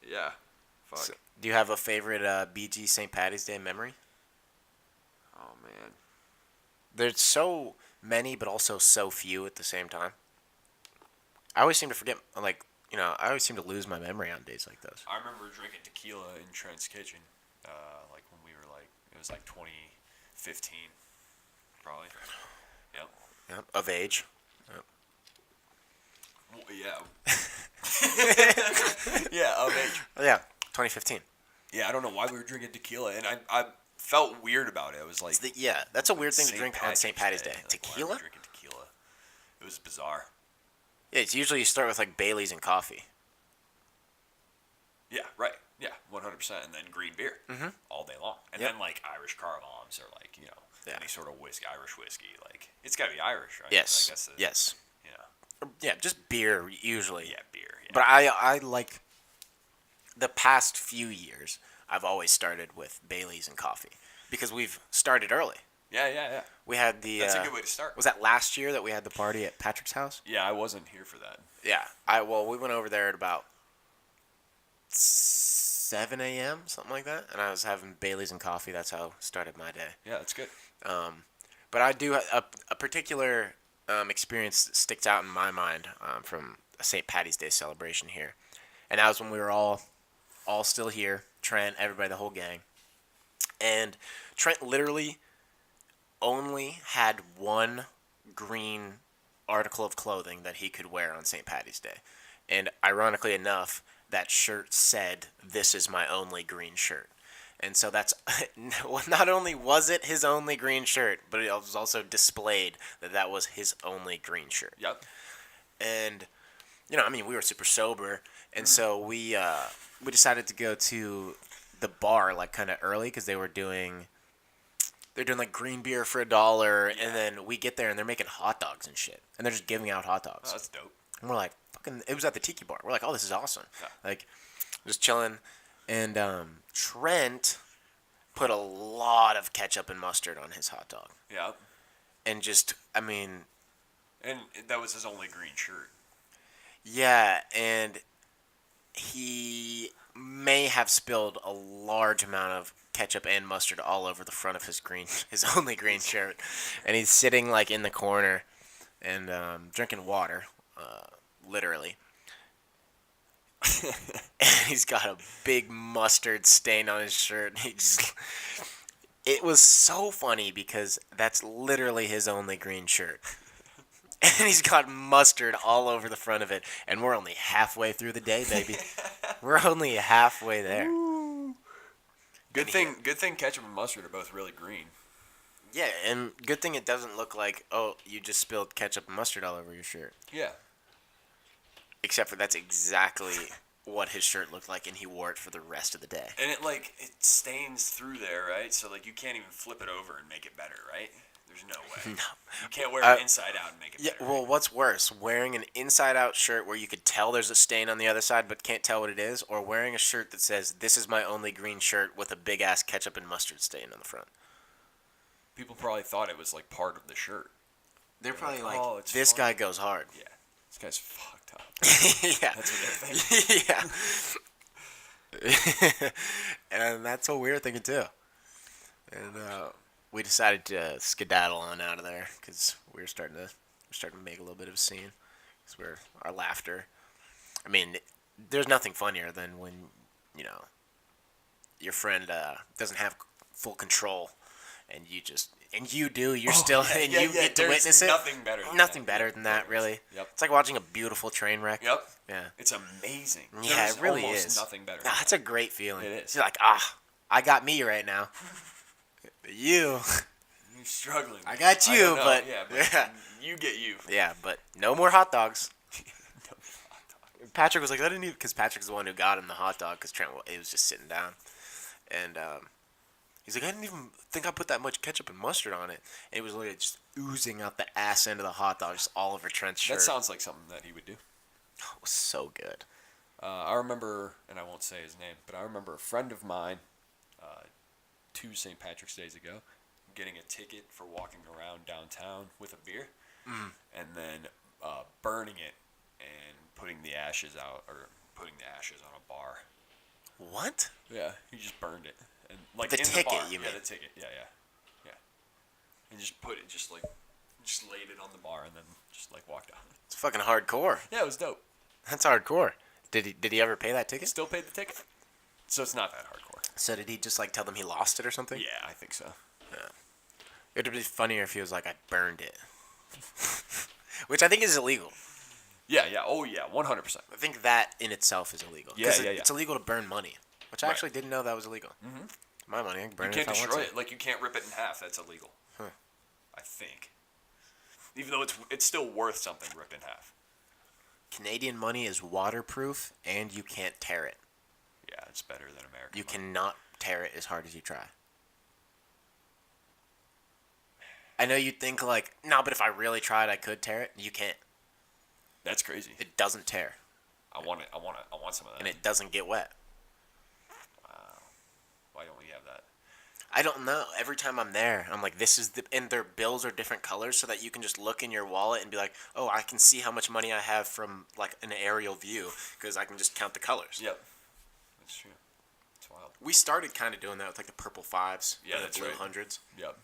Yeah. Fuck. So, do you have a favorite BG St. Patty's Day memory? Oh, man. There's so many, but also so few at the same time. I always seem to forget, like, I always seem to lose my memory on days like those. I remember drinking tequila in Trent's kitchen, like when we were it was like 2015, probably. Yep. Yep. Of age. Yep. Well, yeah. Yeah, of age. Yeah. 2015. Yeah, I don't know why we were drinking tequila, and I felt weird about it. I was like, that's a weird thing to St. drink on St. Patty's Day. Like, why are Tequila? we drinking tequila? It was bizarre. Yeah, it's usually you start with like Bailey's and coffee. Yeah, right. Yeah, 100%. And then green beer all day long. And then like Irish car bombs or like, any sort of Irish whiskey. Like, it's got to be Irish, right? Yes. Like, that's yes. Yeah. Yeah, just beer usually. Yeah, beer. Yeah. But I like the past few years, I've always started with Bailey's and coffee because we've started early. Yeah. We had the. That's a good way to start. Was that last year that we had the party at Patrick's house? Yeah, I wasn't here for that. Yeah. We went over there at about 7 a.m., something like that, and I was having Bailey's and coffee. That's how I started my day. Yeah, that's good. But I do a particular experience that sticks out in my mind from a St. Patty's Day celebration here, and that was when we were all still here. Trent, everybody, the whole gang, and Trent literally only had one green article of clothing that he could wear on St. Patty's Day, and ironically enough, that shirt said, "This is my only green shirt." And so that's, not only was it his only green shirt, but it was also displayed that was his only green shirt. Yep. And, we were super sober, and so we decided to go to the bar, like, kind of early, because they're doing, like, green beer for $1, and then we get there, and they're making hot dogs and shit, and they're just giving out hot dogs. Oh, that's dope. And we're like, it was at the Tiki Bar. We're like, oh, this is awesome. Yeah. Like, just chilling. And Trent put a lot of ketchup and mustard on his hot dog. Yeah. And just, And that was his only green shirt. Yeah, and he may have spilled a large amount of ketchup and mustard all over the front of his only green shirt. And he's sitting, like, in the corner and drinking water, literally. And he's got a big mustard stain on his shirt. It was so funny because that's literally his only green shirt. And he's got mustard all over the front of it. And we're only halfway through the day, baby. We're only halfway there. Ooh. Good thing ketchup and mustard are both really green. Yeah, and good thing it doesn't look like, oh, you just spilled ketchup and mustard all over your shirt. Yeah. Except for that's exactly what his shirt looked like, and he wore it for the rest of the day. And it stains through there, right? So, like, you can't even flip it over and make it better, right? There's no way. No. You can't wear it inside out and make it better. Yeah, well, right? what's worse? Wearing an inside-out shirt where you could tell there's a stain on the other side but can't tell what it is, or wearing a shirt that says, "This is my only green shirt," with a big-ass ketchup and mustard stain on the front? People probably thought it was, like, part of the shirt. They're probably like, like, "Oh, it's this fun." guy goes hard. Yeah. This guy's fucked up. Yeah. That's what they're thinking. Yeah. And that's what we were thinking, too. And we decided to skedaddle on out of there because we were starting to make a little bit of a scene. Because our laughter. I mean, there's nothing funnier than when, your friend doesn't have full control, and you get to witness it. Nothing better than that, really. Yep. It's like watching a beautiful train wreck. Yep. Yeah. It's amazing. Yeah, There's it really almost is. nothing better. Nah, that's a great feeling. It is. You're like, I got me right now. You're struggling. I got you, I don't know. but yeah, you get you. Yeah, but no more hot dogs. Patrick was like, I didn't even, because Patrick's the one who got him the hot dog, because Trent, he was just sitting down, and he's like, I didn't even think I put that much ketchup and mustard on it, and it was literally just oozing out the ass end of the hot dog, just all over Trent's shirt. That sounds like something that he would do. Oh, it was so good. I remember, and I won't say his name, but I remember a friend of mine, 2 St. Patrick's Days ago, getting a ticket for walking around downtown with a beer, and then burning it and putting the ashes on a bar. What? Yeah, he just burned it. And like The in ticket, the bar. you mean? Yeah, the ticket. Yeah. And just laid it on the bar and then just like walked out. It's fucking hardcore. Yeah, it was dope. That's hardcore. Did he ever pay that ticket? Still paid the ticket. So it's not that hardcore. So did he just like tell them he lost it or something? Yeah, I think so. Yeah. It would be funnier if he was like, I burned it. Which I think is illegal. Yeah. Oh, yeah. 100%. I think that in itself is illegal. Yeah. It's illegal to burn money, which I actually didn't know that was illegal. Mm-hmm. My money, I can burn it if I want to. You can't destroy it. Like, you can't rip it in half. That's illegal. Huh. I think. Even though it's still worth something ripped in half. Canadian money is waterproof, and you can't tear it. Yeah, it's better than American You money. cannot tear it as hard as you try. I know you'd think like, no, but if I really tried, I could tear it. You can't. That's crazy. It doesn't tear, I want some of that. and it doesn't get wet. Why don't we have that? I don't know. Every time I'm there, I'm like, and their bills are different colors so that you can just look in your wallet and be like, oh, I can see how much money I have from like an aerial view because I can just count the colors. Yep. That's true. It's wild. We started kind of doing that with like the purple fives, Yeah, and that's the blue right. hundreds. Yep.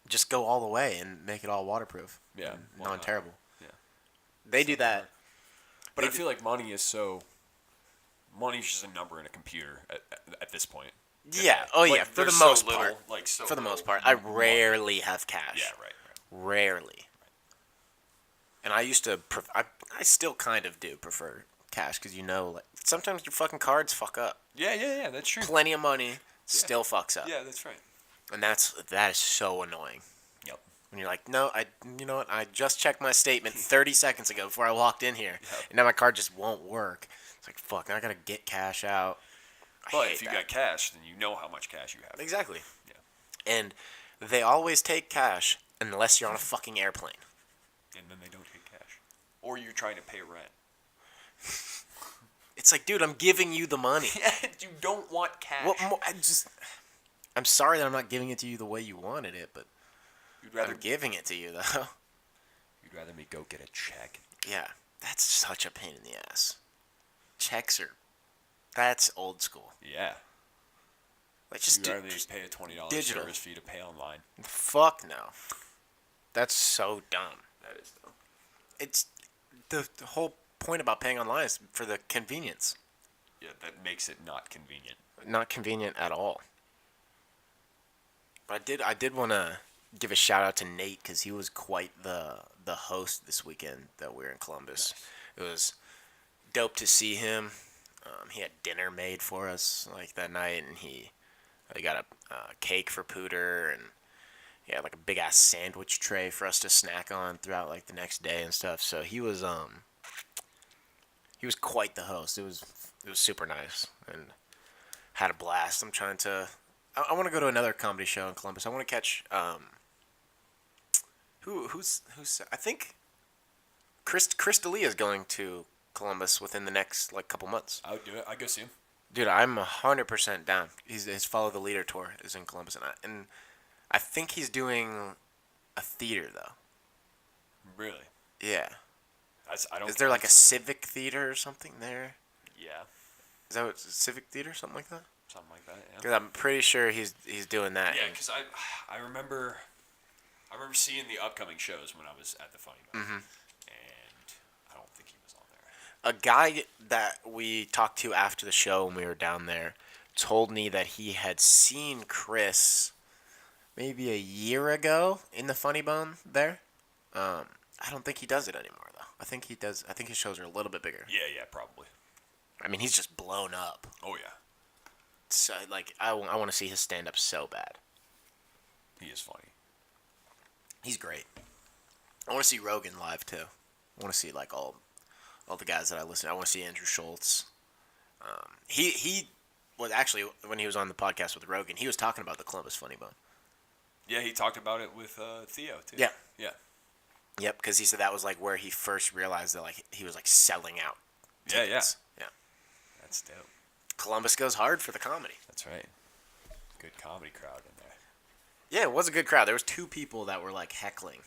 Just go all the way and make it all waterproof. Yeah. and why not? non-terrible. Yeah. They do that. But I feel like money's just a number in a computer at this point. Yeah. Oh, yeah. Like, For the there's most so little, part. like so For the most little part, I money. rarely have cash. Yeah. Right. Rarely. And I used to. I still kind of do prefer cash because like sometimes your fucking cards fuck up. Yeah. That's true. Plenty of money still fucks up. Yeah, that's right. And that is so annoying. Yep. When you're like, no, you know what? I just checked my statement 30 seconds ago before I walked in here, Yep. and now my card just won't work. It's like, fuck, I gotta get cash out. But if you got cash, then you know how much cash you have. Exactly. Yeah. And they always take cash unless you're on a fucking airplane. And then they don't take cash. Or you're trying to pay rent. It's like, dude, I'm giving you the money. Yeah, you don't want cash. What more? I'm sorry that I'm not giving it to you the way you wanted it, but I'm giving it to you though. You'd rather me go get a check. Yeah, that's such a pain in the ass. That's old school. Yeah. Like just You'd rather pay a $20 digital service fee to pay online. Fuck no. That's so dumb. That is though. It's the whole point about paying online is for the convenience. Yeah, that makes it not convenient. Not convenient at all. But I did want to give a shout out to Nate because he was quite the host this weekend that we were in Columbus. Nice. It was dope to see him. He had dinner made for us like that night, and he got a cake for Pooter, and he had like a big ass sandwich tray for us to snack on throughout like the next day and stuff. So he was quite the host. It was super nice and had a blast. I'm trying to. I want to go to another comedy show in Columbus. I want to catch who's I think Chris D'Elia is going to Columbus within the next like couple months. I would do it. I'd go see him. Dude, I'm 100% down. His Follow the Leader tour is in Columbus, and I think he's doing a theater though. Really? Yeah. I don't. Is there like a civic theater or something there? Yeah. Is that what, civic theater, something like that? Something like that. Yeah. Because I'm pretty sure he's doing that. Yeah, because I remember seeing the upcoming shows when I was at the Funny Bone, and I don't think he was on there. A guy that we talked to after the show when we were down there told me that he had seen Chris maybe a year ago in the Funny Bone there. I don't think he does it anymore though. I think he does. I think his shows are a little bit bigger. Yeah, probably. I mean, he's just blown up. Oh yeah. So like, I want to see his stand up so bad. He is funny. He's great. I want to see Rogan live too. I want to see like all the guys that I listen to. I want to see Andrew Schultz. He was actually, when he was on the podcast with Rogan, he was talking about the Columbus Funny Bone. Yeah, he talked about it with Theo too. Yeah. Yeah. Yep, because he said that was like where he first realized that like he was like selling out tickets. Yeah. That's dope. Columbus goes hard for the comedy. That's right. Good comedy crowd in there. Yeah, it was a good crowd. There was 2 people that were like heckling,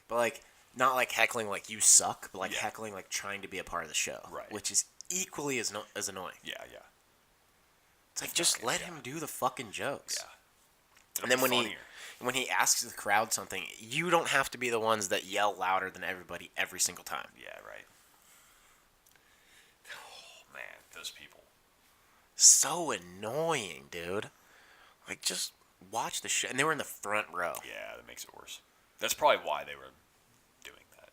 but like not like heckling like you suck, but like heckling like trying to be a part of the show, right? Which is equally as annoying. Yeah. It's like just let him do the fucking jokes. Yeah. And then when he asks the crowd something, you don't have to be the ones that yell louder than everybody every single time. Yeah, right. Oh, man, those people. So annoying, dude. Like, just watch the shit. And they were in the front row. Yeah, that makes it worse. That's probably why they were doing that.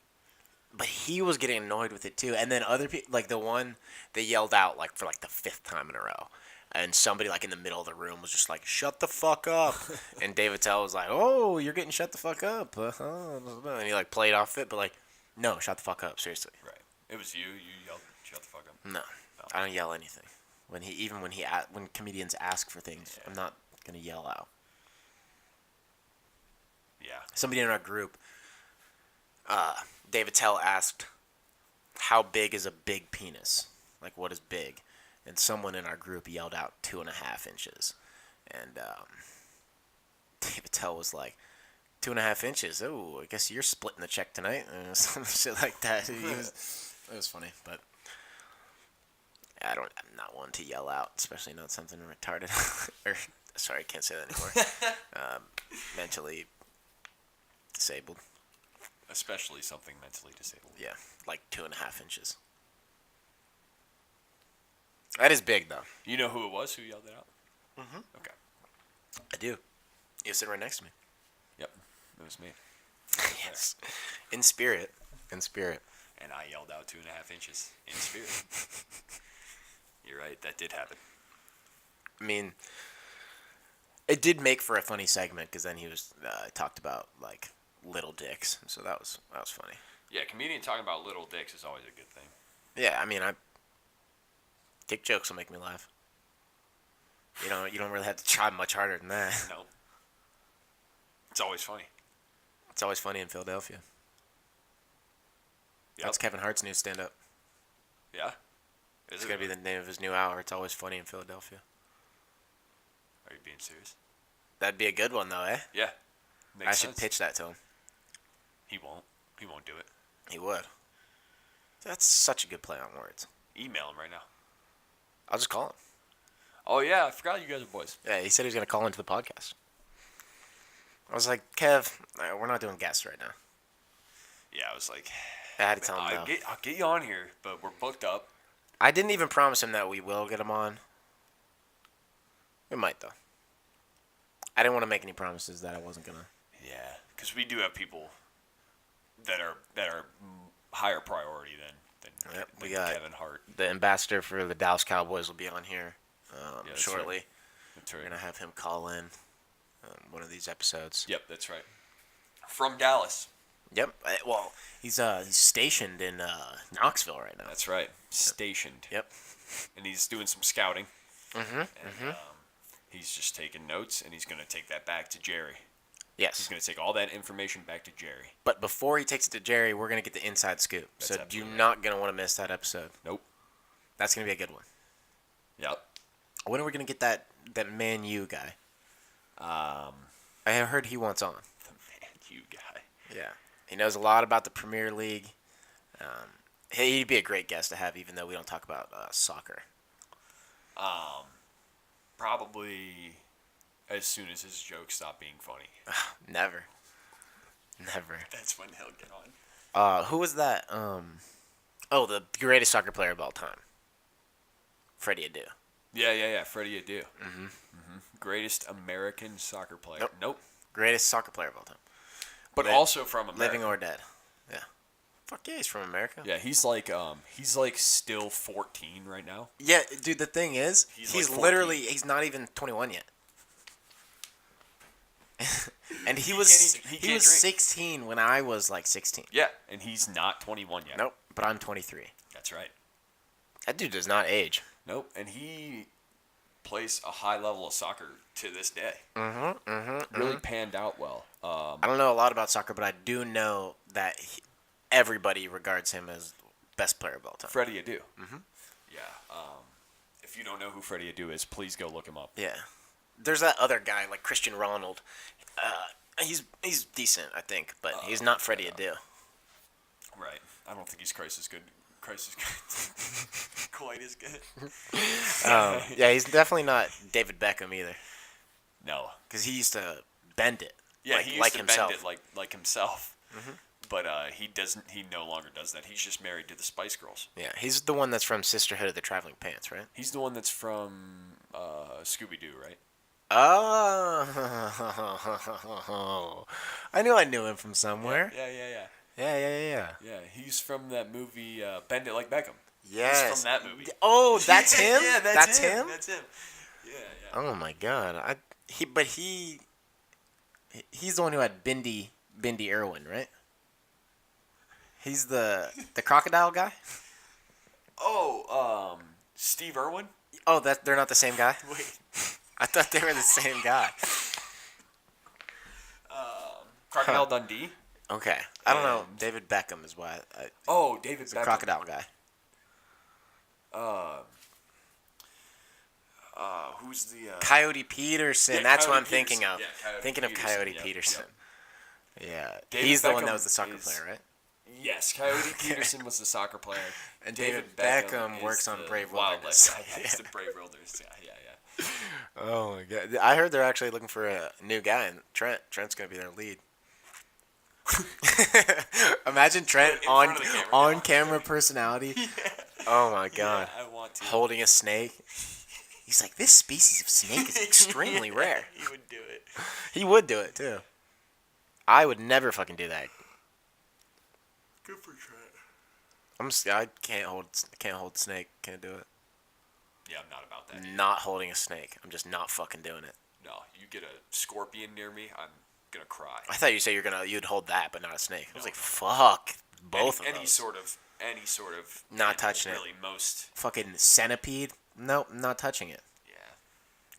But he was getting annoyed with it, too. And then other people, like the one, they yelled out, like, for, like, the 5th time in a row. And somebody, like, in the middle of the room was just like, shut the fuck up. And David Tell was like, oh, you're getting shut the fuck up. And he, like, played off it, but, like, no, shut the fuck up, seriously. Right. It was you. You yelled, shut the fuck up. No. I don't yell anything. When comedians ask for things, I'm not going to yell out. Yeah. Somebody in our group, David Tell asked, how big is a big penis? Like, what is big? And someone in our group yelled out 2.5 inches. And David Tell was like, 2.5 inches? Oh, I guess you're splitting the check tonight. Some shit like that. It was funny, but I'm not one to yell out, especially not something retarded. Or, sorry, I can't say that anymore. Mentally disabled. Especially something mentally disabled. Yeah, like 2.5 inches. That is big, though. You know who it was who yelled it out? Mm-hmm. Okay. I do. You sit right next to me. Yep, it was me. Yes. In spirit. In spirit. And I yelled out 2.5 inches in spirit. You're right, that did happen. I mean, it did make for a funny segment because then he was talked about like little dicks, so that was funny. Yeah, comedian talking about little dicks is always a good thing. Yeah, I mean, dick jokes will make me laugh. You don't really have to try much harder than that. No. It's always funny. It's always funny in Philadelphia. Yep. That's Kevin Hart's new stand-up. Yeah. It's gonna be the name of his new hour. It's always funny in Philadelphia. Are you being serious? That'd be a good one, though, eh? Yeah. Makes I should sense. pitch that to him. He won't. He won't do it. He would. That's such a good play on words. Email him right now. I'll just call him. Oh, yeah. I forgot you guys are boys. Yeah, he said he was going to call into the podcast. I was like, Kev, we're not doing guests right now. Yeah, I was like, I had to tell him, no. I'll get you on here, but we're booked up. I didn't even promise him that we will get him on. We might, though. I didn't want to make any promises that I wasn't going to. Yeah, because we do have people that are higher priority than We got Kevin Hart. The ambassador for the Dallas Cowboys will be on here that's shortly. Right. That's right. We're going to have him call in one of these episodes. Yep, that's right. From Dallas. Yep. Well, he's stationed in Knoxville right now. That's right. Stationed. Yep. And he's doing some scouting. Mm-hmm. And he's just taking notes, and he's going to take that back to Jerry. Yes. He's going to take all that information back to Jerry. But before he takes it to Jerry, we're going to get the inside scoop. That's so absolutely you're not going to want to miss that episode. Nope. That's going to be a good one. Yep. When are we going to get that Man U guy? I heard he wants on. The Man U guy. Yeah. He knows a lot about the Premier League. He'd be a great guest to have, even though we don't talk about soccer. Probably as soon as his jokes stop being funny. Never. That's when he'll get on. Who was that? The greatest soccer player of all time. Freddie Adu. Yeah. Freddie Adu. Mm-hmm. Greatest American soccer player. Nope. Greatest soccer player of all time. But also from America. Living or dead. Yeah. Fuck yeah, he's from America. Yeah, he's like still 14 right now. Yeah, dude, the thing is, he's like literally, he's not even 21 yet. And he was 16 when I was like 16. Yeah, and he's not 21 yet. Nope, but I'm 23. That's right. That dude does not age. Nope, and he plays a high level of soccer to this day. Really panned out well. I don't know a lot about soccer, but I do know that everybody regards him as best player of all time. Freddie Adu. Mm-hmm. Yeah. If you don't know who Freddie Adu is, please go look him up. Yeah. There's that other guy, like Christian Ronald. He's decent, I think, but he's not Freddie Adu. Right. I don't think he's quite as good. Quite as good. Yeah, he's definitely not David Beckham either. No. Because he used to bend it. Yeah, like, he used like to himself. bend it like himself. Mm-hmm. But he doesn't. He no longer does that. He's just married to the Spice Girls. Yeah, he's the one that's from Sisterhood of the Traveling Pants, right? He's the one that's from Scooby Doo, right? Oh, I knew him from somewhere. Yeah. Yeah. He's from that movie Bend It Like Beckham. Yes. He's from that movie. Oh, that's him. Yeah, that's him. That's him. Yeah. Oh my God. He's the one who had Bindi Irwin, right? He's the crocodile guy. Oh, Steve Irwin. Oh, they're not the same guy. Wait. I thought they were the same guy. Crocodile Dundee. Okay, I don't know. David Beckham is why. David He's Beckham. a crocodile guy. Who's the Coyote Peterson. Yeah, That's what Coyote I'm thinking Peterson. of. Yeah, Coyote Thinking of Peterson. Coyote Yep, Peterson. yep. Yeah, David he's the one Beckham that was the soccer is- player, right? Yes, Coyote Peterson was the soccer player. And David Beckham is works on the Brave wildlife Wilderness. guy. Yeah, he's the Brave Wilderness guy. Yeah. Oh my God! I heard they're actually looking for a new guy, and Trent's gonna be their lead. Imagine Trent In on front of the camera. on camera personality. Oh my God! Yeah, I want to. Holding a snake. He's like, this species of snake is extremely rare. He would do it. He would do it too. I would never fucking do that. Good for Trent. I can't hold snake. Can't do it. Yeah, I'm not about that. Either. Not holding a snake. I'm just not fucking doing it. No, you get a scorpion near me, I'm gonna cry. I thought you'd hold that, but not a snake. I was No, like, no. fuck both of Any those. sort of Not animal, touching it. really most Fucking centipede. Nope, not touching it.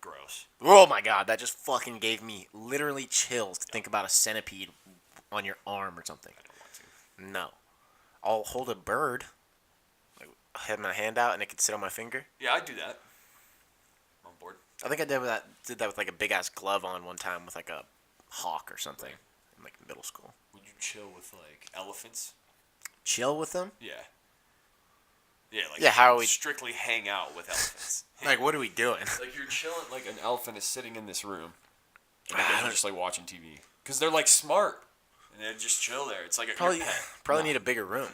gross. Oh my God, that just fucking gave me literally chills to think about a centipede on your arm or something. I don't want to. No. I'll hold a bird. Like, have my hand out and it could sit on my finger. Yeah, I'd do that. I'm on board. I think I did that with like a big ass glove on one time with like a hawk or something in like middle school. Would you chill with like elephants? Chill with them? Yeah. Yeah, like Yeah, how are we- strictly hang out with elephants? Like, what are we doing? Like you're chilling, like an elephant is sitting in this room, and I you guys don't- are just like watching TV because they're like smart and they just chill there. It's like Probably, your pet. probably need a bigger room.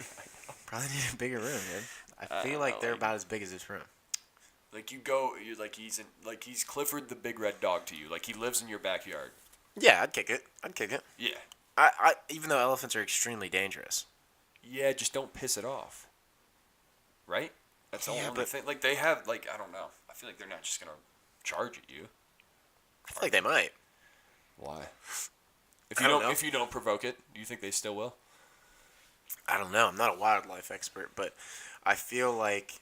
Probably need a bigger room, man. I feel don't like know, they're like- about as big as this room. Like you're like he's Clifford the Big Red Dog to you. Like he lives in your backyard. Yeah, I'd kick it. Yeah. I even though elephants are extremely dangerous. Yeah, just don't piss it off. Right? That's the Yeah, only but- thing. Like they have, like I don't know. I feel like they're not just gonna charge at you. I feel like they might. Why? I don't know. If you don't provoke it, do you think they still will? I don't know. I'm not a wildlife expert, but I feel like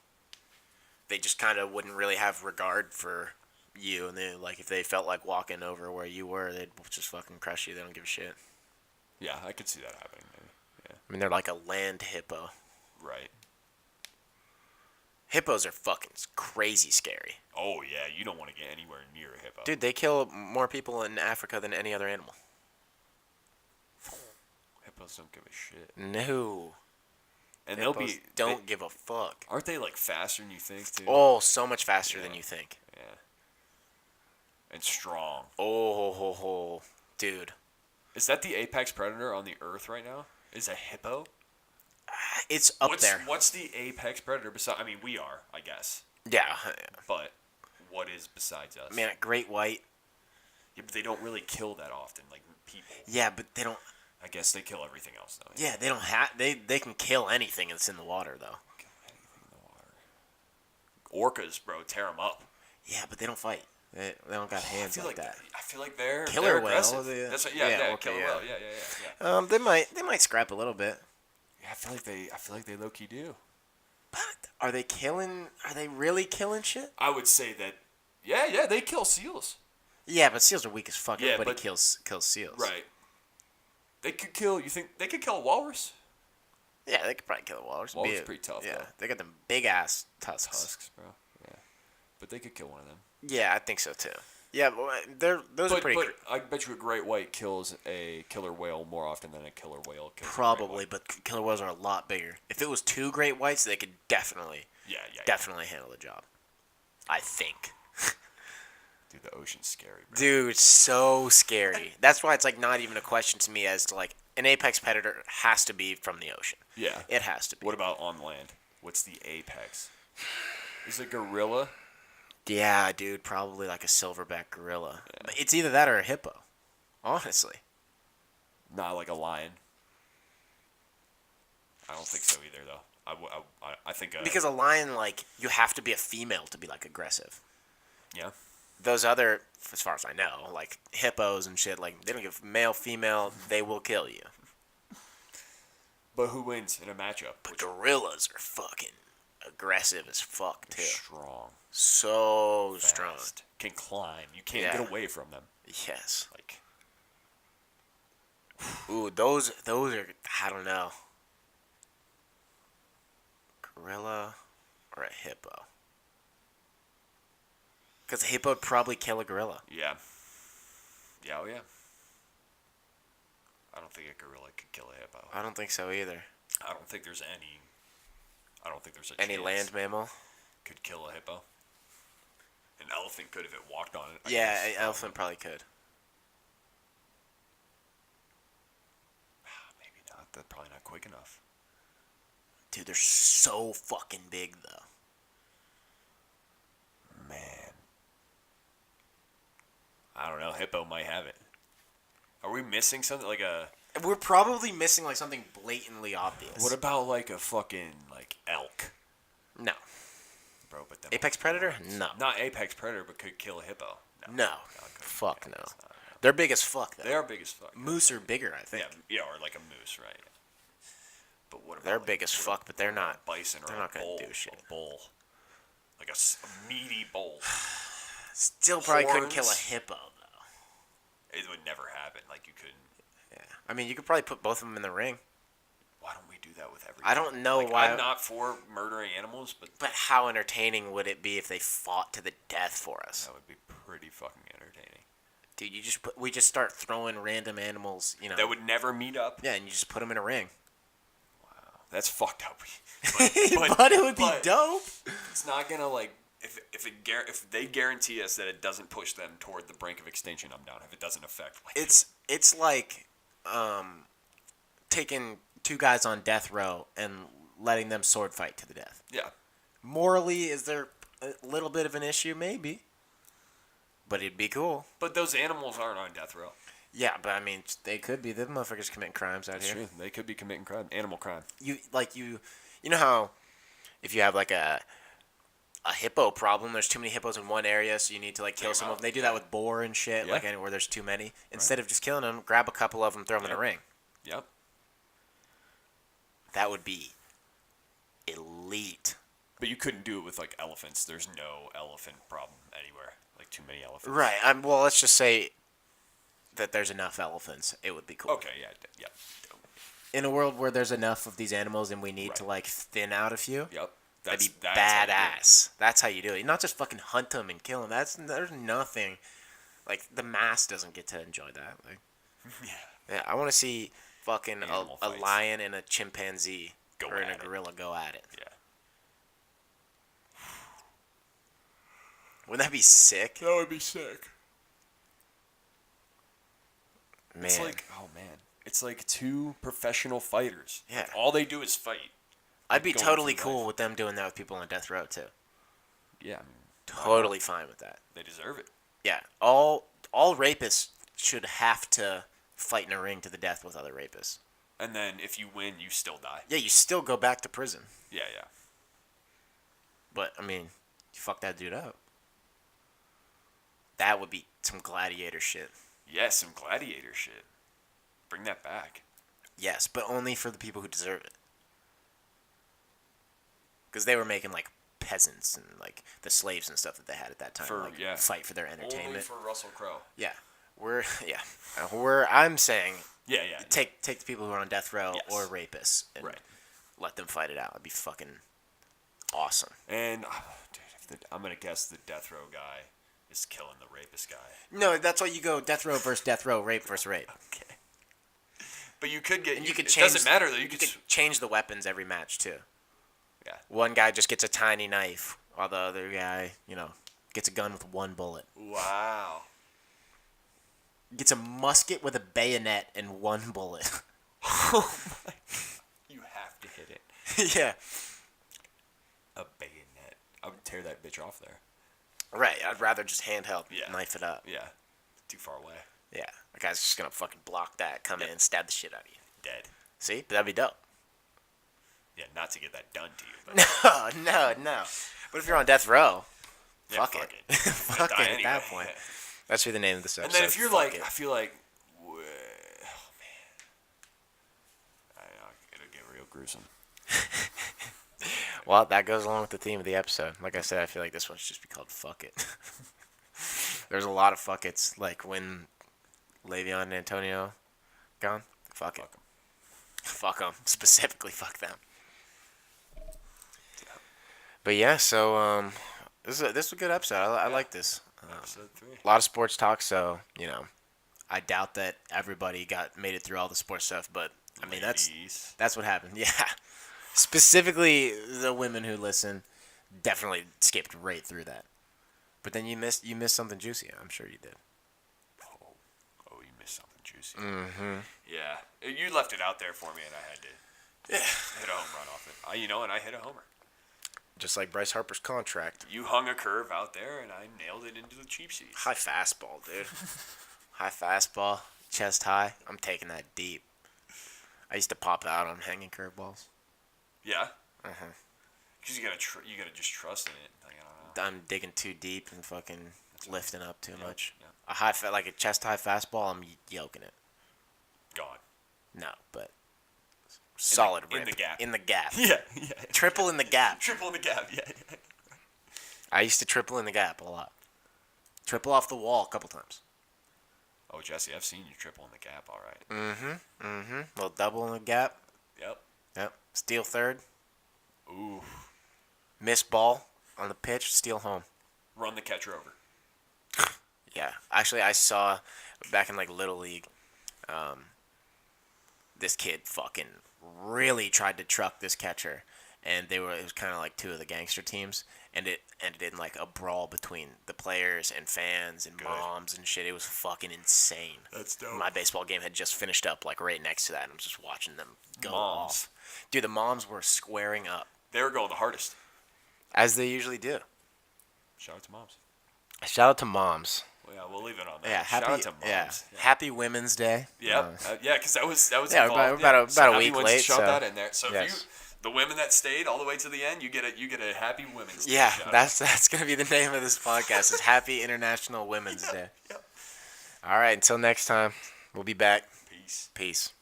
they just kind of wouldn't really have regard for you, and they like if they felt like walking over where you were, they'd just fucking crush you. They don't give a shit. Yeah, I could see that happening. Maybe. Yeah. I mean, they're like a land hippo. Right. Hippos are fucking crazy scary. Oh yeah, you don't want to get anywhere near a hippo. Dude, they kill more people in Africa than any other animal. Hippos don't give a shit. No. And Hippos don't give a fuck. Aren't they like faster than you think too? Oh, so much faster than Yeah. you think. Yeah. And strong. Oh, ho, ho. Dude. Is that the apex predator on the earth right now? Is a hippo? It's up there. What's the apex predator besides? I mean, we are, I guess. Yeah. But what is besides us? I mean, a great white. Yeah, but they don't really kill that often, like people. Yeah, but they don't. I guess they kill everything else though. Yeah, they don't have. They can kill anything that's in the water, though. Kill anything in the water. Orcas, bro, tear them up. Yeah, but they don't fight. They don't got hands I like that. feel like they're Killer whale, aggressive. yeah. That's what, Yeah, yeah, okay, killer yeah. whale. Yeah. They might scrap a little bit. Yeah, I feel like they low key do. But are they killing? Are they really killing shit? I would say that. Yeah, they kill seals. Yeah, but seals are weak as fuck. Yeah, Everybody but- kills seals. Right. They could kill. You think they could kill a walrus? Yeah, they could probably kill a walrus. Walrus Be is it- pretty tough, Yeah, though. they got them big ass tusks. Tusks, bro. Yeah. But they could kill one of them. Yeah, I think so too. Yeah, but those are pretty. But I bet you a great white kills a killer whale more often than a killer whale kills a great Probably, white. but killer whales are a lot bigger. If it was two great whites, they could definitely Yeah. definitely handle the job. I think. Dude, the ocean's scary, bro. Dude, so scary. That's why it's like not even a question to me as to like an apex predator has to be from the ocean. Yeah. It has to be. What about on land? What's the apex? Is it gorilla? Yeah, dude, probably like a silverback gorilla. Yeah. But it's either that or a hippo. Honestly. Not like a lion. I don't think so either, though. I think because a lion, like, you have to be a female to be like aggressive. Yeah. Those other, as far as I know, like hippos and shit, like they don't give male, female, they will kill you. But who wins in a matchup? But gorillas are fucking aggressive as fuck too. Strong. So Fast. strong. Can climb. You can't get away from them. Yes. Like. Ooh, those are, I don't know. Gorilla or a hippo? Because a hippo would probably kill a gorilla. Yeah. Yeah, oh yeah. I don't think a gorilla could kill a hippo. I don't think so either. I don't think there's any. I don't think there's any land mammal could kill a hippo. An elephant could if it walked on it. Yeah, an elephant probably could. Maybe not. They're probably not quick enough. Dude, they're so fucking big though. Man. I don't know. Hippo might have it. Are we missing something like a? We're probably missing like something blatantly obvious. What about like a fucking like elk? No. Bro, but apex predator? No. Not apex predator, but could kill a hippo. No. Fuck no. They're big as fuck though. They are big as fuck. Moose are bigger, I think. Yeah, or like a moose, right? But what about? They're big as fuck, but they're not. Bison or they're not gonna do shit. A bull. Like a meaty bull. Still probably couldn't kill a hippo though. It would never happen. Like you couldn't. Yeah. I mean, you could probably put both of them in the ring. Why don't we do that with everything? I don't know why. I'm not for murdering animals, but how entertaining would it be if they fought to the death for us? That would be pretty fucking entertaining. Dude, we just start throwing random animals, you know. That would never meet up. Yeah, and you just put them in a ring. Wow, that's fucked up. But it would be dope. It's not gonna like if they guarantee us that it doesn't push them toward the brink of extinction. I'm down. If it doesn't affect. It's like taking two guys on death row and letting them sword fight to the death. Yeah. Morally, is there a little bit of an issue? Maybe. But it'd be cool. But those animals aren't on death row. Yeah, but I mean, they could be. The motherfuckers committing crimes out here. True. They could be committing crime, animal crime. You know how if you have like a hippo problem, there's too many hippos in one area, so you need to like kill some of them. They do that with boar and shit, like anywhere there's too many. Instead of just killing them, grab a couple of them, throw them in a ring. Yep. That would be elite. But you couldn't do it with like elephants. There's no elephant problem anywhere. Like too many elephants. Right. Well, let's just say that there's enough elephants. It would be cool. Okay. Yeah. In a world where there's enough of these animals and we need to like thin out a few. Yep. That'd be badass. That's how you do it. You not just fucking hunt them and kill them. There's nothing. Like the mass doesn't get to enjoy that. Like. Yeah. I want to see fucking a lion and a chimpanzee or a gorilla go at it. Yeah. Wouldn't that be sick? That would be sick. Man. It's like, it's like two professional fighters. Yeah. Like, all they do is fight. I'd be totally cool with them doing that with people on death row too. Yeah. Totally fine with that. They deserve it. Yeah. All rapists should have to fight in a ring to the death with other rapists. And then if you win, you still die. Yeah, you still go back to prison. Yeah. But, I mean, you fuck that dude up. That would be some gladiator shit. Yeah, some gladiator shit. Bring that back. Yes, but only for the people who deserve it. Because they were making, like, peasants and, like, the slaves and stuff that they had at that time. Fight for their entertainment. Only for Russell Crowe. Yeah. I'm saying... Yeah. Take the people who are on death row or rapists and let them fight it out. It'd be fucking awesome. And, dude, I'm going to guess the death row guy is killing the rapist guy. No, that's why you go death row versus death row, rape versus rape. Okay. But you could get... And you could it change, doesn't matter, though. You could change the weapons every match, too. Yeah. One guy just gets a tiny knife, while the other guy, Gets a gun with 1 bullet. Wow. Gets a musket with a bayonet and 1 bullet. Oh my. You have to hit it. Yeah. A bayonet. I would tear that bitch off there. Right. I'd rather just handheld knife it up. Yeah. Too far away. Yeah. The guy's just gonna fucking block that, come in and stab the shit out of you. Dead. See? That'd be dope. Yeah, not to get that done to you. But No. But if you're on death row, yeah, fuck it. You're Fuck gonna die it at anyway. that point. That should be the name of this episode. And then if you're Fuck like, it. I feel like, oh man, it'll get real gruesome. Well, that goes along with the theme of the episode. Like I said, I feel like this one should just be called Fuck It. There's a lot of fuck it's, like when Le'Veon and Antonio gone. Fuck it. Fuck them. Specifically, fuck them. But yeah, so this is a good episode. I like this. Episode 3. A lot of sports talk, so I doubt that everybody made it through all the sports stuff, but I mean that's what happened. Yeah. Specifically, the women who listen definitely skipped right through that. But then you missed something juicy. I'm sure you did. Oh, you missed something juicy. Mm-hmm. Yeah, you left it out there for me, and I had to hit a home run off it. And I hit a homer. Just like Bryce Harper's contract. You hung a curve out there, and I nailed it into the cheap seats. High fastball, dude. High fastball, chest high. I'm taking that deep. I used to pop out on hanging curveballs. Yeah. Uh-huh. Because you gotta just trust in it. Like, I don't know. I'm digging too deep and fucking lifting up too much. Yeah. Like a chest high fastball, I'm yoking it. Gone. No, but solid in rip. the gap. In the gap. Yeah. Triple in the gap. Triple in the gap. Yeah. I used to triple in the gap a lot. Triple off the wall a couple times. Oh, Jesse, I've seen you triple in the gap. All right. Mm-hmm. Little double in the gap. Yep. Steal third. Ooh. Miss ball on the pitch. Steal home. Run the catcher over. Yeah. Actually, I saw back in like Little League, this kid fucking really tried to truck this catcher, and it was kind of like two of the gangster teams, and it ended in like a brawl between the players and fans and moms and shit. It was fucking insane. That's dope. My baseball game had just finished up like right next to that, and I'm just watching them go off. Dude, the moms were squaring up. They were going the hardest. As they usually do. Shout out to moms. Shout out to moms. Well, yeah, we'll leave it on that. Yeah, Shout out to moms. Yeah. Happy Women's Day. Yeah, because that was yeah, involved. about a week late. Shove so. that in there. So yes. if the women that stayed all the way to the end, you get a Happy Women's Day. Yeah, that's gonna be the name of this podcast. Is Happy International Women's Day. Yep. All right, until next time, we'll be back. Peace. Peace.